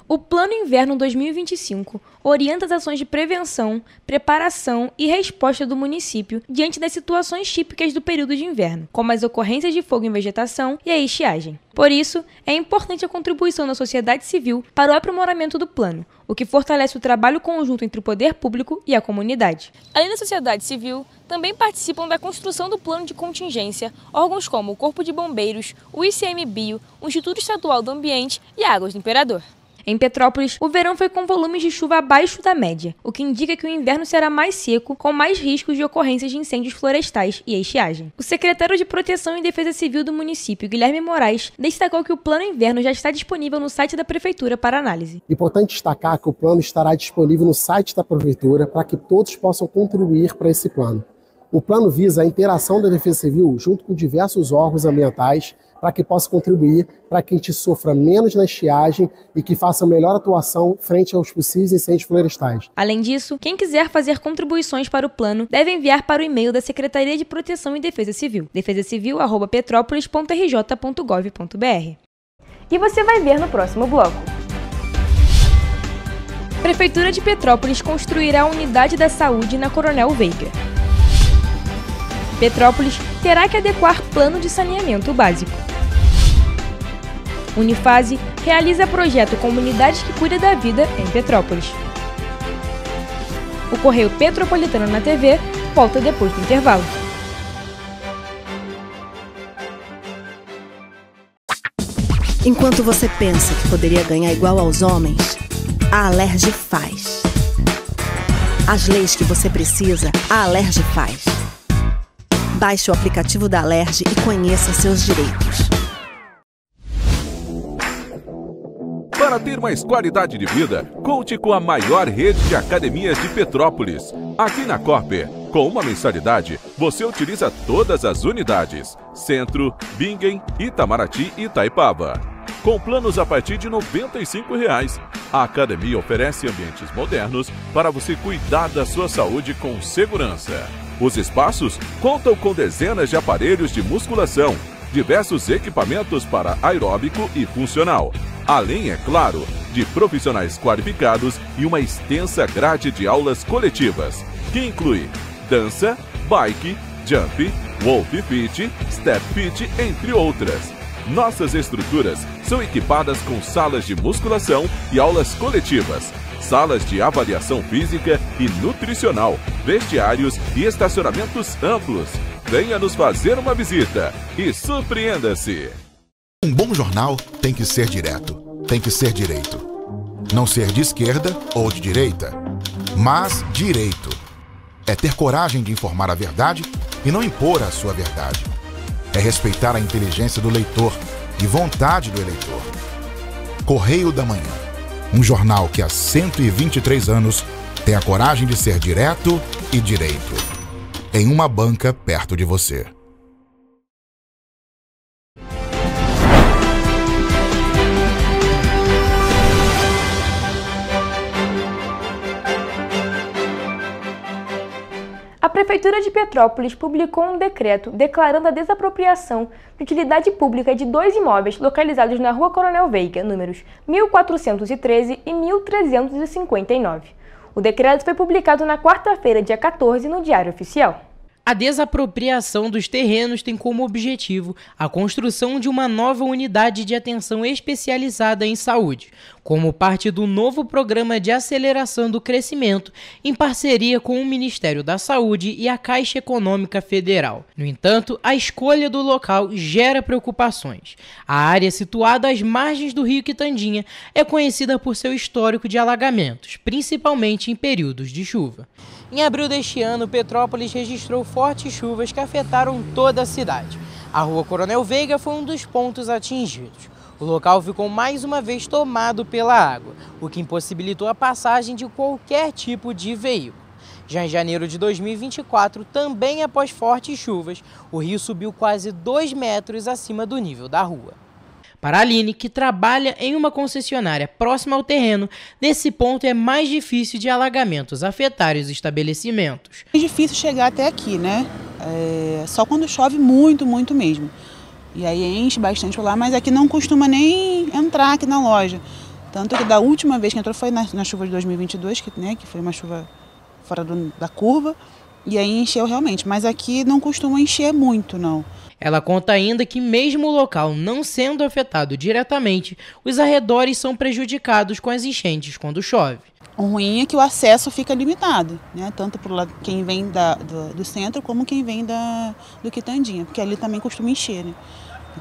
O Plano Inverno 2025 orienta as ações de prevenção, preparação e resposta do município diante das situações típicas do período de inverno, como as ocorrências de fogo em vegetação e a estiagem. Por isso, é importante a contribuição da sociedade civil para o aprimoramento do plano, o que fortalece o trabalho conjunto entre o poder público e a comunidade. Além da sociedade civil, também participam da construção do plano de contingência órgãos como o Corpo de Bombeiros, o ICMBio, o Instituto Estadual do Ambiente e Águas do Imperador. Em Petrópolis, o verão foi com volumes de chuva abaixo da média, o que indica que o inverno será mais seco, com mais riscos de ocorrências de incêndios florestais e estiagem. O secretário de Proteção e Defesa Civil do município, Guilherme Moraes, destacou que o Plano Inverno já está disponível no site da Prefeitura para análise. Importante destacar que o plano estará disponível no site da Prefeitura para que todos possam contribuir para esse plano. O plano visa a interação da Defesa Civil junto com diversos órgãos ambientais para que possa contribuir para que a gente sofra menos na estiagem e que faça melhor atuação frente aos possíveis incêndios florestais. Além disso, quem quiser fazer contribuições para o plano deve enviar para o e-mail da Secretaria de Proteção e Defesa Civil, defesacivil@petrópolis.rj.gov.br. E você vai ver no próximo bloco. Prefeitura de Petrópolis construirá a unidade da saúde na Coronel Veiga. Petrópolis terá que adequar plano de saneamento básico. Unifase realiza projeto Comunidades que Cuida da Vida em Petrópolis. O Correio Petropolitano na TV volta depois do intervalo. Enquanto você pensa que poderia ganhar igual aos homens, a Alerj faz. As leis que você precisa, a Alerj faz. Baixe o aplicativo da Alerj e conheça seus direitos. Para ter mais qualidade de vida, conte com a maior rede de academias de Petrópolis. Aqui na Corper, com uma mensalidade, você utiliza todas as unidades: Centro, Bingen, Itamaraty e Itaipava. Com planos a partir de R$ 95,00. A academia oferece ambientes modernos para você cuidar da sua saúde com segurança. Os espaços contam com dezenas de aparelhos de musculação, diversos equipamentos para aeróbico e funcional, além, é claro, de profissionais qualificados e uma extensa grade de aulas coletivas, que inclui dança, bike, jump, wolf fit, step fit, entre outras. Nossas estruturas são equipadas com salas de musculação e aulas coletivas, salas de avaliação física e nutricional, vestiários e estacionamentos amplos. Venha nos fazer uma visita e surpreenda-se! Um bom jornal tem que ser direto, tem que ser direito. Não ser de esquerda ou de direita, mas direito. É ter coragem de informar a verdade e não impor a sua verdade. É respeitar a inteligência do leitor e vontade do eleitor. Correio da Manhã, um jornal que há 123 anos tem a coragem de ser direto e direito. Em uma banca perto de você. A Prefeitura de Petrópolis publicou um decreto declarando a desapropriação de utilidade pública de 2 imóveis localizados na Rua Coronel Veiga, números 1413 e 1359. O decreto foi publicado na quarta-feira, dia 14, no Diário Oficial. A desapropriação dos terrenos tem como objetivo a construção de uma nova unidade de atenção especializada em saúde, como parte do novo Programa de Aceleração do Crescimento, em parceria com o Ministério da Saúde e a Caixa Econômica Federal. No entanto, a escolha do local gera preocupações. A área situada às margens do rio Quitandinha é conhecida por seu histórico de alagamentos, principalmente em períodos de chuva. Em abril deste ano, Petrópolis registrou fortes chuvas que afetaram toda a cidade. A Rua Coronel Veiga foi um dos pontos atingidos. O local ficou mais uma vez tomado pela água, o que impossibilitou a passagem de qualquer tipo de veículo. Já em janeiro de 2024, também após fortes chuvas, o rio subiu quase 2 metros acima do nível da rua. Para a Aline, que trabalha em uma concessionária próxima ao terreno, nesse ponto é mais difícil de alagamentos afetarem os estabelecimentos. É difícil chegar até aqui, né? Só quando chove muito, muito mesmo. E aí enche bastante lá, mas aqui não costuma nem entrar aqui na loja. Tanto que da última vez que entrou foi na chuva de 2022, que foi uma chuva fora da curva, e aí encheu realmente. Mas aqui não costuma encher muito, não. Ela conta ainda que mesmo o local não sendo afetado diretamente, os arredores são prejudicados com as enchentes quando chove. O ruim é que o acesso fica limitado, né? Tanto para quem vem do centro como quem vem do Quitandinha, porque ali também costuma encher, né?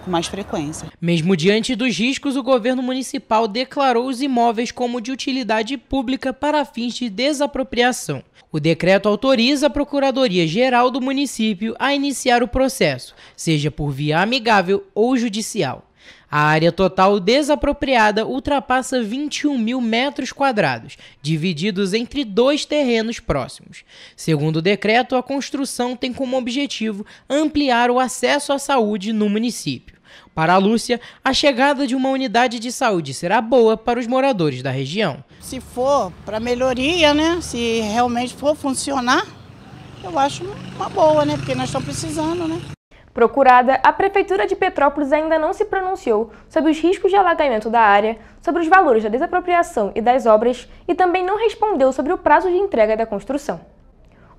Com mais frequência. Mesmo diante dos riscos, o governo municipal declarou os imóveis como de utilidade pública para fins de desapropriação. O decreto autoriza a Procuradoria-Geral do município a iniciar o processo, seja por via amigável ou judicial. A área total desapropriada ultrapassa 21 mil metros quadrados, divididos entre 2 terrenos próximos. Segundo o decreto, a construção tem como objetivo ampliar o acesso à saúde no município. Para a Lúcia, a chegada de uma unidade de saúde será boa para os moradores da região. Se for para melhoria, né? Se realmente for funcionar, eu acho uma boa, né? Porque nós estamos precisando, né? Procurada, a Prefeitura de Petrópolis ainda não se pronunciou sobre os riscos de alagamento da área, sobre os valores da desapropriação e das obras e também não respondeu sobre o prazo de entrega da construção.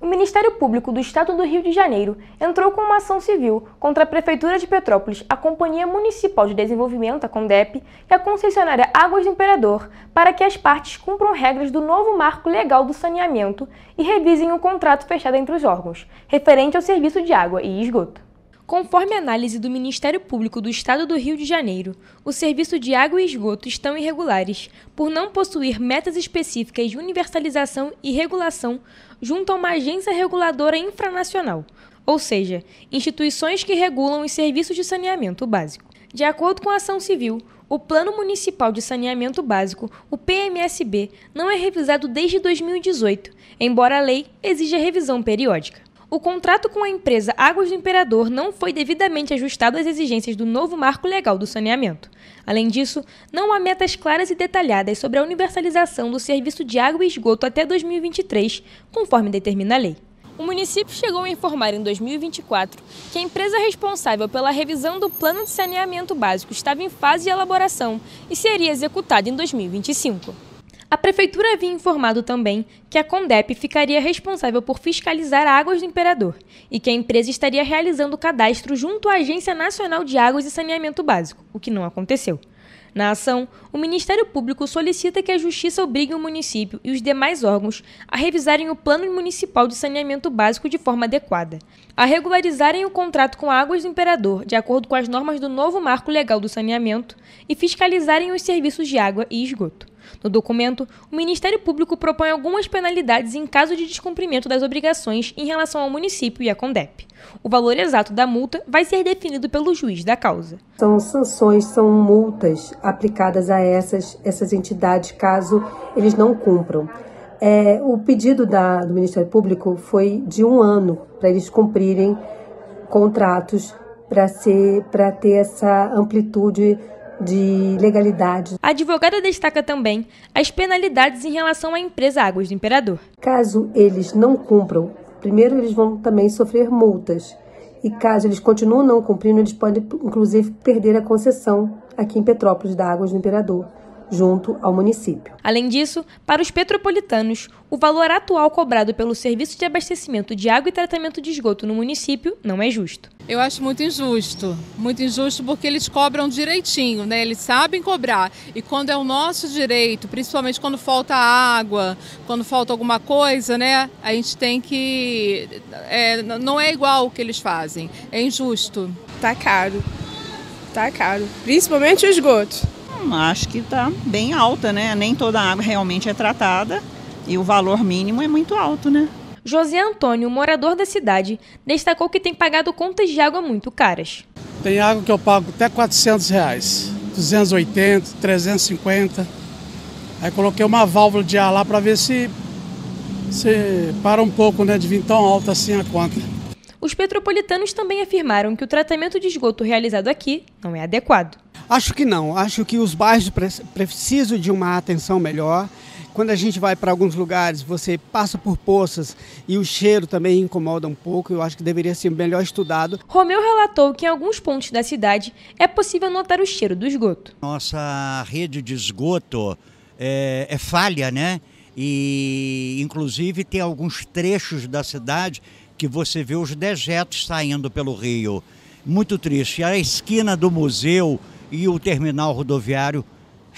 O Ministério Público do Estado do Rio de Janeiro entrou com uma ação civil contra a Prefeitura de Petrópolis, a Companhia Municipal de Desenvolvimento, a CONDEP, e a concessionária Águas do Imperador, para que as partes cumpram regras do novo marco legal do saneamento e revisem o contrato fechado entre os órgãos, referente ao serviço de água e esgoto. Conforme a análise do Ministério Público do Estado do Rio de Janeiro, o serviço de água e esgoto estão irregulares por não possuir metas específicas de universalização e regulação junto a uma agência reguladora infranacional, ou seja, instituições que regulam os serviços de saneamento básico. De acordo com a ação civil, o Plano Municipal de Saneamento Básico, o PMSB, não é revisado desde 2018, embora a lei exija revisão periódica. O contrato com a empresa Águas do Imperador não foi devidamente ajustado às exigências do novo marco legal do saneamento. Além disso, não há metas claras e detalhadas sobre a universalização do serviço de água e esgoto até 2023, conforme determina a lei. O município chegou a informar em 2024 que a empresa responsável pela revisão do Plano de Saneamento Básico estava em fase de elaboração e seria executada em 2025. A Prefeitura havia informado também que a CONDEP ficaria responsável por fiscalizar Águas do Imperador e que a empresa estaria realizando o cadastro junto à Agência Nacional de Águas e Saneamento Básico, o que não aconteceu. Na ação, o Ministério Público solicita que a Justiça obrigue o município e os demais órgãos a revisarem o Plano Municipal de Saneamento Básico de forma adequada, a regularizarem o contrato com Águas do Imperador de acordo com as normas do novo Marco Legal do Saneamento e fiscalizarem os serviços de água e esgoto. No documento, o Ministério Público propõe algumas penalidades em caso de descumprimento das obrigações em relação ao município e à CONDEP. O valor exato da multa vai ser definido pelo juiz da causa. São sanções, são multas aplicadas a essas entidades caso eles não cumpram. O pedido do Ministério Público foi de 1 ano para eles cumprirem contratos para ter essa amplitude de legalidade. A advogada destaca também as penalidades em relação à empresa Águas do Imperador. Caso eles não cumpram, primeiro eles vão também sofrer multas. E caso eles continuem não cumprindo, eles podem inclusive perder a concessão aqui em Petrópolis da Águas do Imperador, junto ao município. Além disso, para os petropolitanos, o valor atual cobrado pelo serviço de abastecimento de água e tratamento de esgoto no município não é justo. Eu acho muito injusto porque eles cobram direitinho, né? Eles sabem cobrar e quando é o nosso direito, principalmente quando falta água, quando falta alguma coisa, né? A gente tem que... não é igual o que eles fazem, é injusto. Tá caro, principalmente o esgoto. Acho que está bem alta, né? Nem toda a água realmente é tratada e o valor mínimo é muito alto, né? José Antônio, morador da cidade, destacou que tem pagado contas de água muito caras. Tem água que eu pago até R$400, 280, 350. Aí coloquei uma válvula de ar lá para ver se para um pouco, né, de vir tão alta assim a conta. Os petropolitanos também afirmaram que o tratamento de esgoto realizado aqui não é adequado. Acho que não. Acho que os bairros precisam de uma atenção melhor. Quando a gente vai para alguns lugares, você passa por poças e o cheiro também incomoda um pouco. Eu acho que deveria ser melhor estudado. Romeu relatou que em alguns pontos da cidade é possível notar o cheiro do esgoto. Nossa rede de esgoto é falha, né? E inclusive tem alguns trechos da cidade que você vê os dejetos saindo pelo rio. Muito triste. A esquina do museu e o terminal rodoviário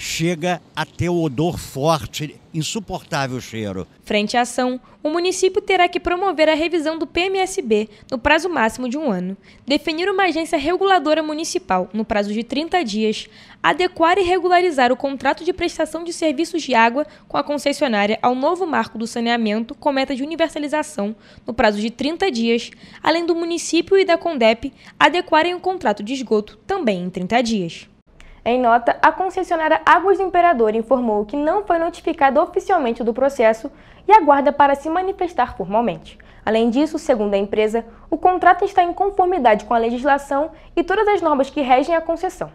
chega a ter o odor forte, insuportável cheiro. Frente à ação, o município terá que promover a revisão do PMSB no prazo máximo de 1 ano, definir uma agência reguladora municipal no prazo de 30 dias, adequar e regularizar o contrato de prestação de serviços de água com a concessionária ao novo marco do saneamento com meta de universalização no prazo de 30 dias, além do município e da CONDEP adequarem o contrato de esgoto também em 30 dias. Em nota, a concessionária Águas do Imperador informou que não foi notificada oficialmente do processo e aguarda para se manifestar formalmente. Além disso, segundo a empresa, o contrato está em conformidade com a legislação e todas as normas que regem a concessão.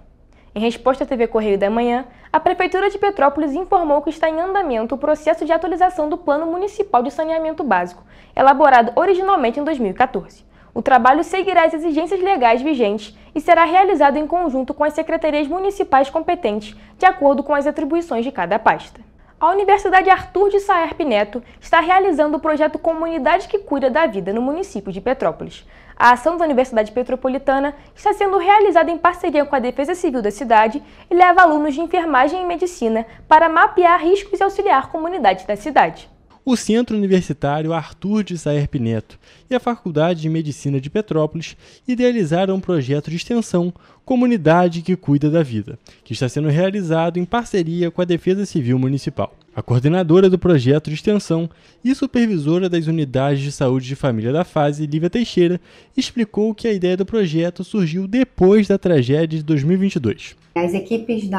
Em resposta à TV Correio da Manhã, a Prefeitura de Petrópolis informou que está em andamento o processo de atualização do Plano Municipal de Saneamento Básico, elaborado originalmente em 2014. O trabalho seguirá as exigências legais vigentes e será realizado em conjunto com as secretarias municipais competentes, de acordo com as atribuições de cada pasta. A Universidade Arthur de Saerp Neto está realizando o projeto Comunidade que Cuida da Vida no município de Petrópolis. A ação da Universidade Petropolitana está sendo realizada em parceria com a Defesa Civil da cidade e leva alunos de enfermagem e medicina para mapear riscos e auxiliar comunidades da cidade. O Centro Universitário Arthur de Saerp Neto e a Faculdade de Medicina de Petrópolis idealizaram um projeto de extensão Comunidade que Cuida da Vida, que está sendo realizado em parceria com a Defesa Civil Municipal. A coordenadora do projeto de extensão e supervisora das unidades de saúde de família da fase, Lívia Teixeira, explicou que a ideia do projeto surgiu depois da tragédia de 2022. As equipes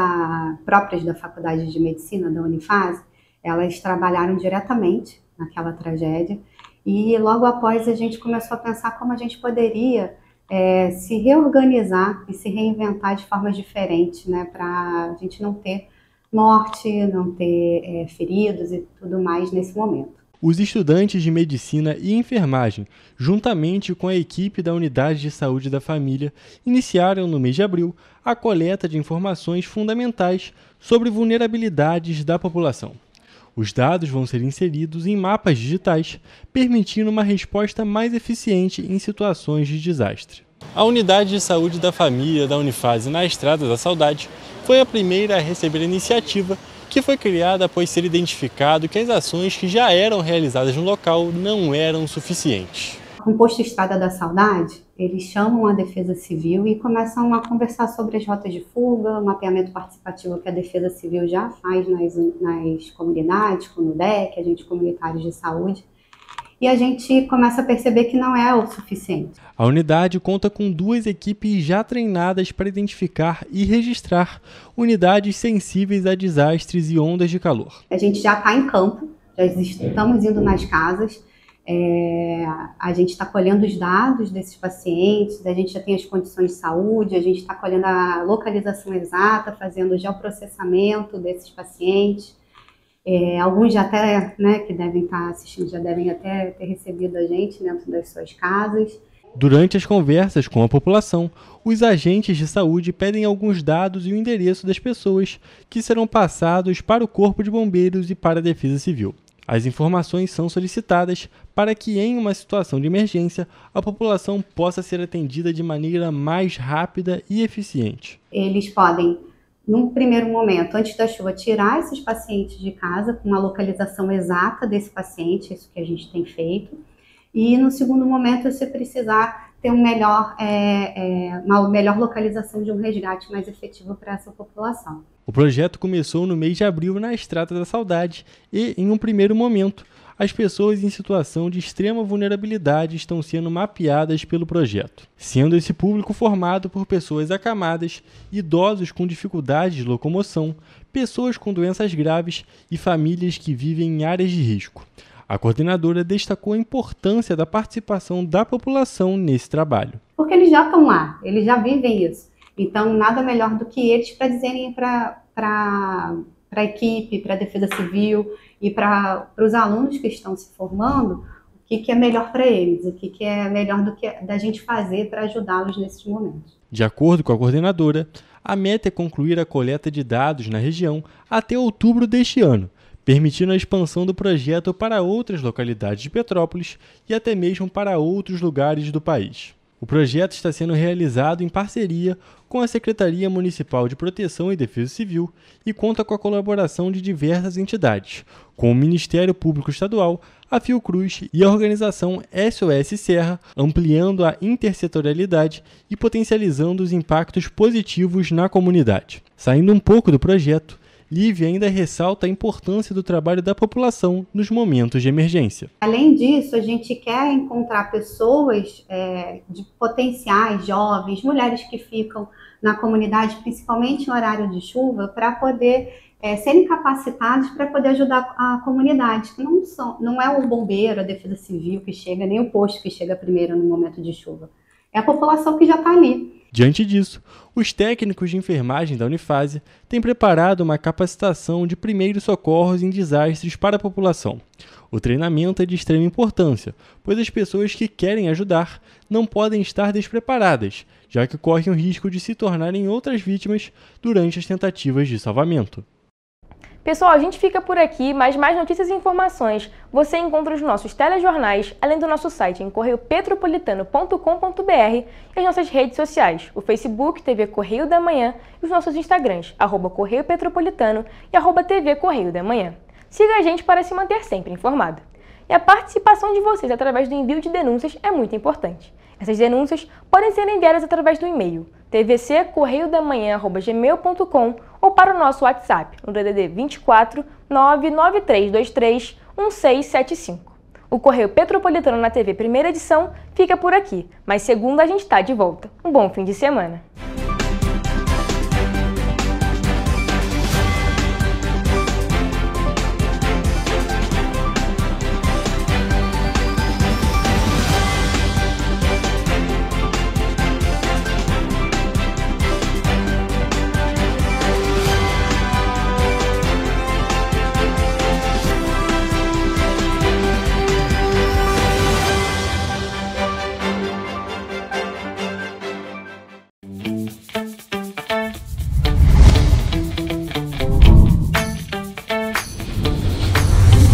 próprias da Faculdade de Medicina da Unifase, elas trabalharam diretamente naquela tragédia e logo após a gente começou a pensar como a gente poderia se reorganizar e se reinventar de formas diferentes, né, para a gente não ter morte, não ter feridos e tudo mais nesse momento. Os estudantes de medicina e enfermagem, juntamente com a equipe da Unidade de Saúde da Família, iniciaram no mês de abril a coleta de informações fundamentais sobre vulnerabilidades da população. Os dados vão ser inseridos em mapas digitais, permitindo uma resposta mais eficiente em situações de desastre. A Unidade de Saúde da Família da Unifase na Estrada da Saudade foi a primeira a receber a iniciativa, que foi criada após ser identificado que as ações que já eram realizadas no local não eram suficientes. Com o posto Estrada da Saudade, eles chamam a Defesa Civil e começam a conversar sobre as rotas de fuga, o mapeamento participativo que a Defesa Civil já faz nas comunidades, com o NUDEC, agentes comunitários de saúde, e a gente começa a perceber que não é o suficiente. A unidade conta com 2 equipes já treinadas para identificar e registrar unidades sensíveis a desastres e ondas de calor. A gente já está em campo, já estamos indo nas casas, a gente está colhendo os dados desses pacientes, a gente já tem as condições de saúde, a gente está colhendo a localização exata, fazendo o geoprocessamento desses pacientes. Alguns já até, né, que devem estar assistindo, já devem até ter recebido a gente dentro das suas casas. Durante as conversas com a população, os agentes de saúde pedem alguns dados e o endereço das pessoas que serão passados para o Corpo de Bombeiros e para a Defesa Civil. As informações são solicitadas para que, em uma situação de emergência, a população possa ser atendida de maneira mais rápida e eficiente. Eles podem, num primeiro momento, antes da chuva, tirar esses pacientes de casa com uma localização exata desse paciente, isso que a gente tem feito. E no segundo momento, se precisar ter uma melhor localização de um resgate mais efetivo para essa população. O projeto começou no mês de abril na Estrada da Saudade e, em um primeiro momento, as pessoas em situação de extrema vulnerabilidade estão sendo mapeadas pelo projeto, sendo esse público formado por pessoas acamadas, idosos com dificuldade de locomoção, pessoas com doenças graves e famílias que vivem em áreas de risco. A coordenadora destacou a importância da participação da população nesse trabalho. Porque eles já estão lá, eles já vivem isso. Então, nada melhor do que eles para dizerem para a equipe, para a Defesa Civil e para os alunos que estão se formando, o que é melhor para eles, o que é melhor do que da gente fazer para ajudá-los nesses momentos. De acordo com a coordenadora, a meta é concluir a coleta de dados na região até outubro deste ano, permitindo a expansão do projeto para outras localidades de Petrópolis e até mesmo para outros lugares do país. O projeto está sendo realizado em parceria com a Secretaria Municipal de Proteção e Defesa Civil e conta com a colaboração de diversas entidades, como o Ministério Público Estadual, a Fiocruz e a organização SOS Serra, ampliando a intersetorialidade e potencializando os impactos positivos na comunidade. Saindo um pouco do projeto, Lívia ainda ressalta a importância do trabalho da população nos momentos de emergência. Além disso, a gente quer encontrar pessoas de potenciais, jovens, mulheres que ficam na comunidade, principalmente em horário de chuva, para poder serem capacitados para poder ajudar a comunidade, que não é o bombeiro, a defesa civil que chega, nem o posto que chega primeiro no momento de chuva. É a população que já está ali. Diante disso, os técnicos de enfermagem da Unifase têm preparado uma capacitação de primeiros socorros em desastres para a população. O treinamento é de extrema importância, pois as pessoas que querem ajudar não podem estar despreparadas, já que correm o risco de se tornarem outras vítimas durante as tentativas de salvamento. Pessoal, a gente fica por aqui, mas mais notícias e informações você encontra nos nossos telejornais, além do nosso site em correiopetropolitano.com.br e as nossas redes sociais, o Facebook, TV Correio da Manhã e os nossos Instagrams, @Correio Petropolitano e @TV Correio da Manhã. Siga a gente para se manter sempre informado. E a participação de vocês através do envio de denúncias é muito importante. Essas denúncias podem ser enviadas através do e-mail tvccorreiodamanhã@gmail.com ou para o nosso WhatsApp no DDD 24 99323 1675. O Correio Petropolitano na TV Primeira Edição fica por aqui, mas segunda a gente está de volta. Um bom fim de semana!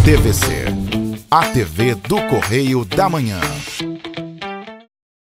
TVC, a TV do Correio da Manhã.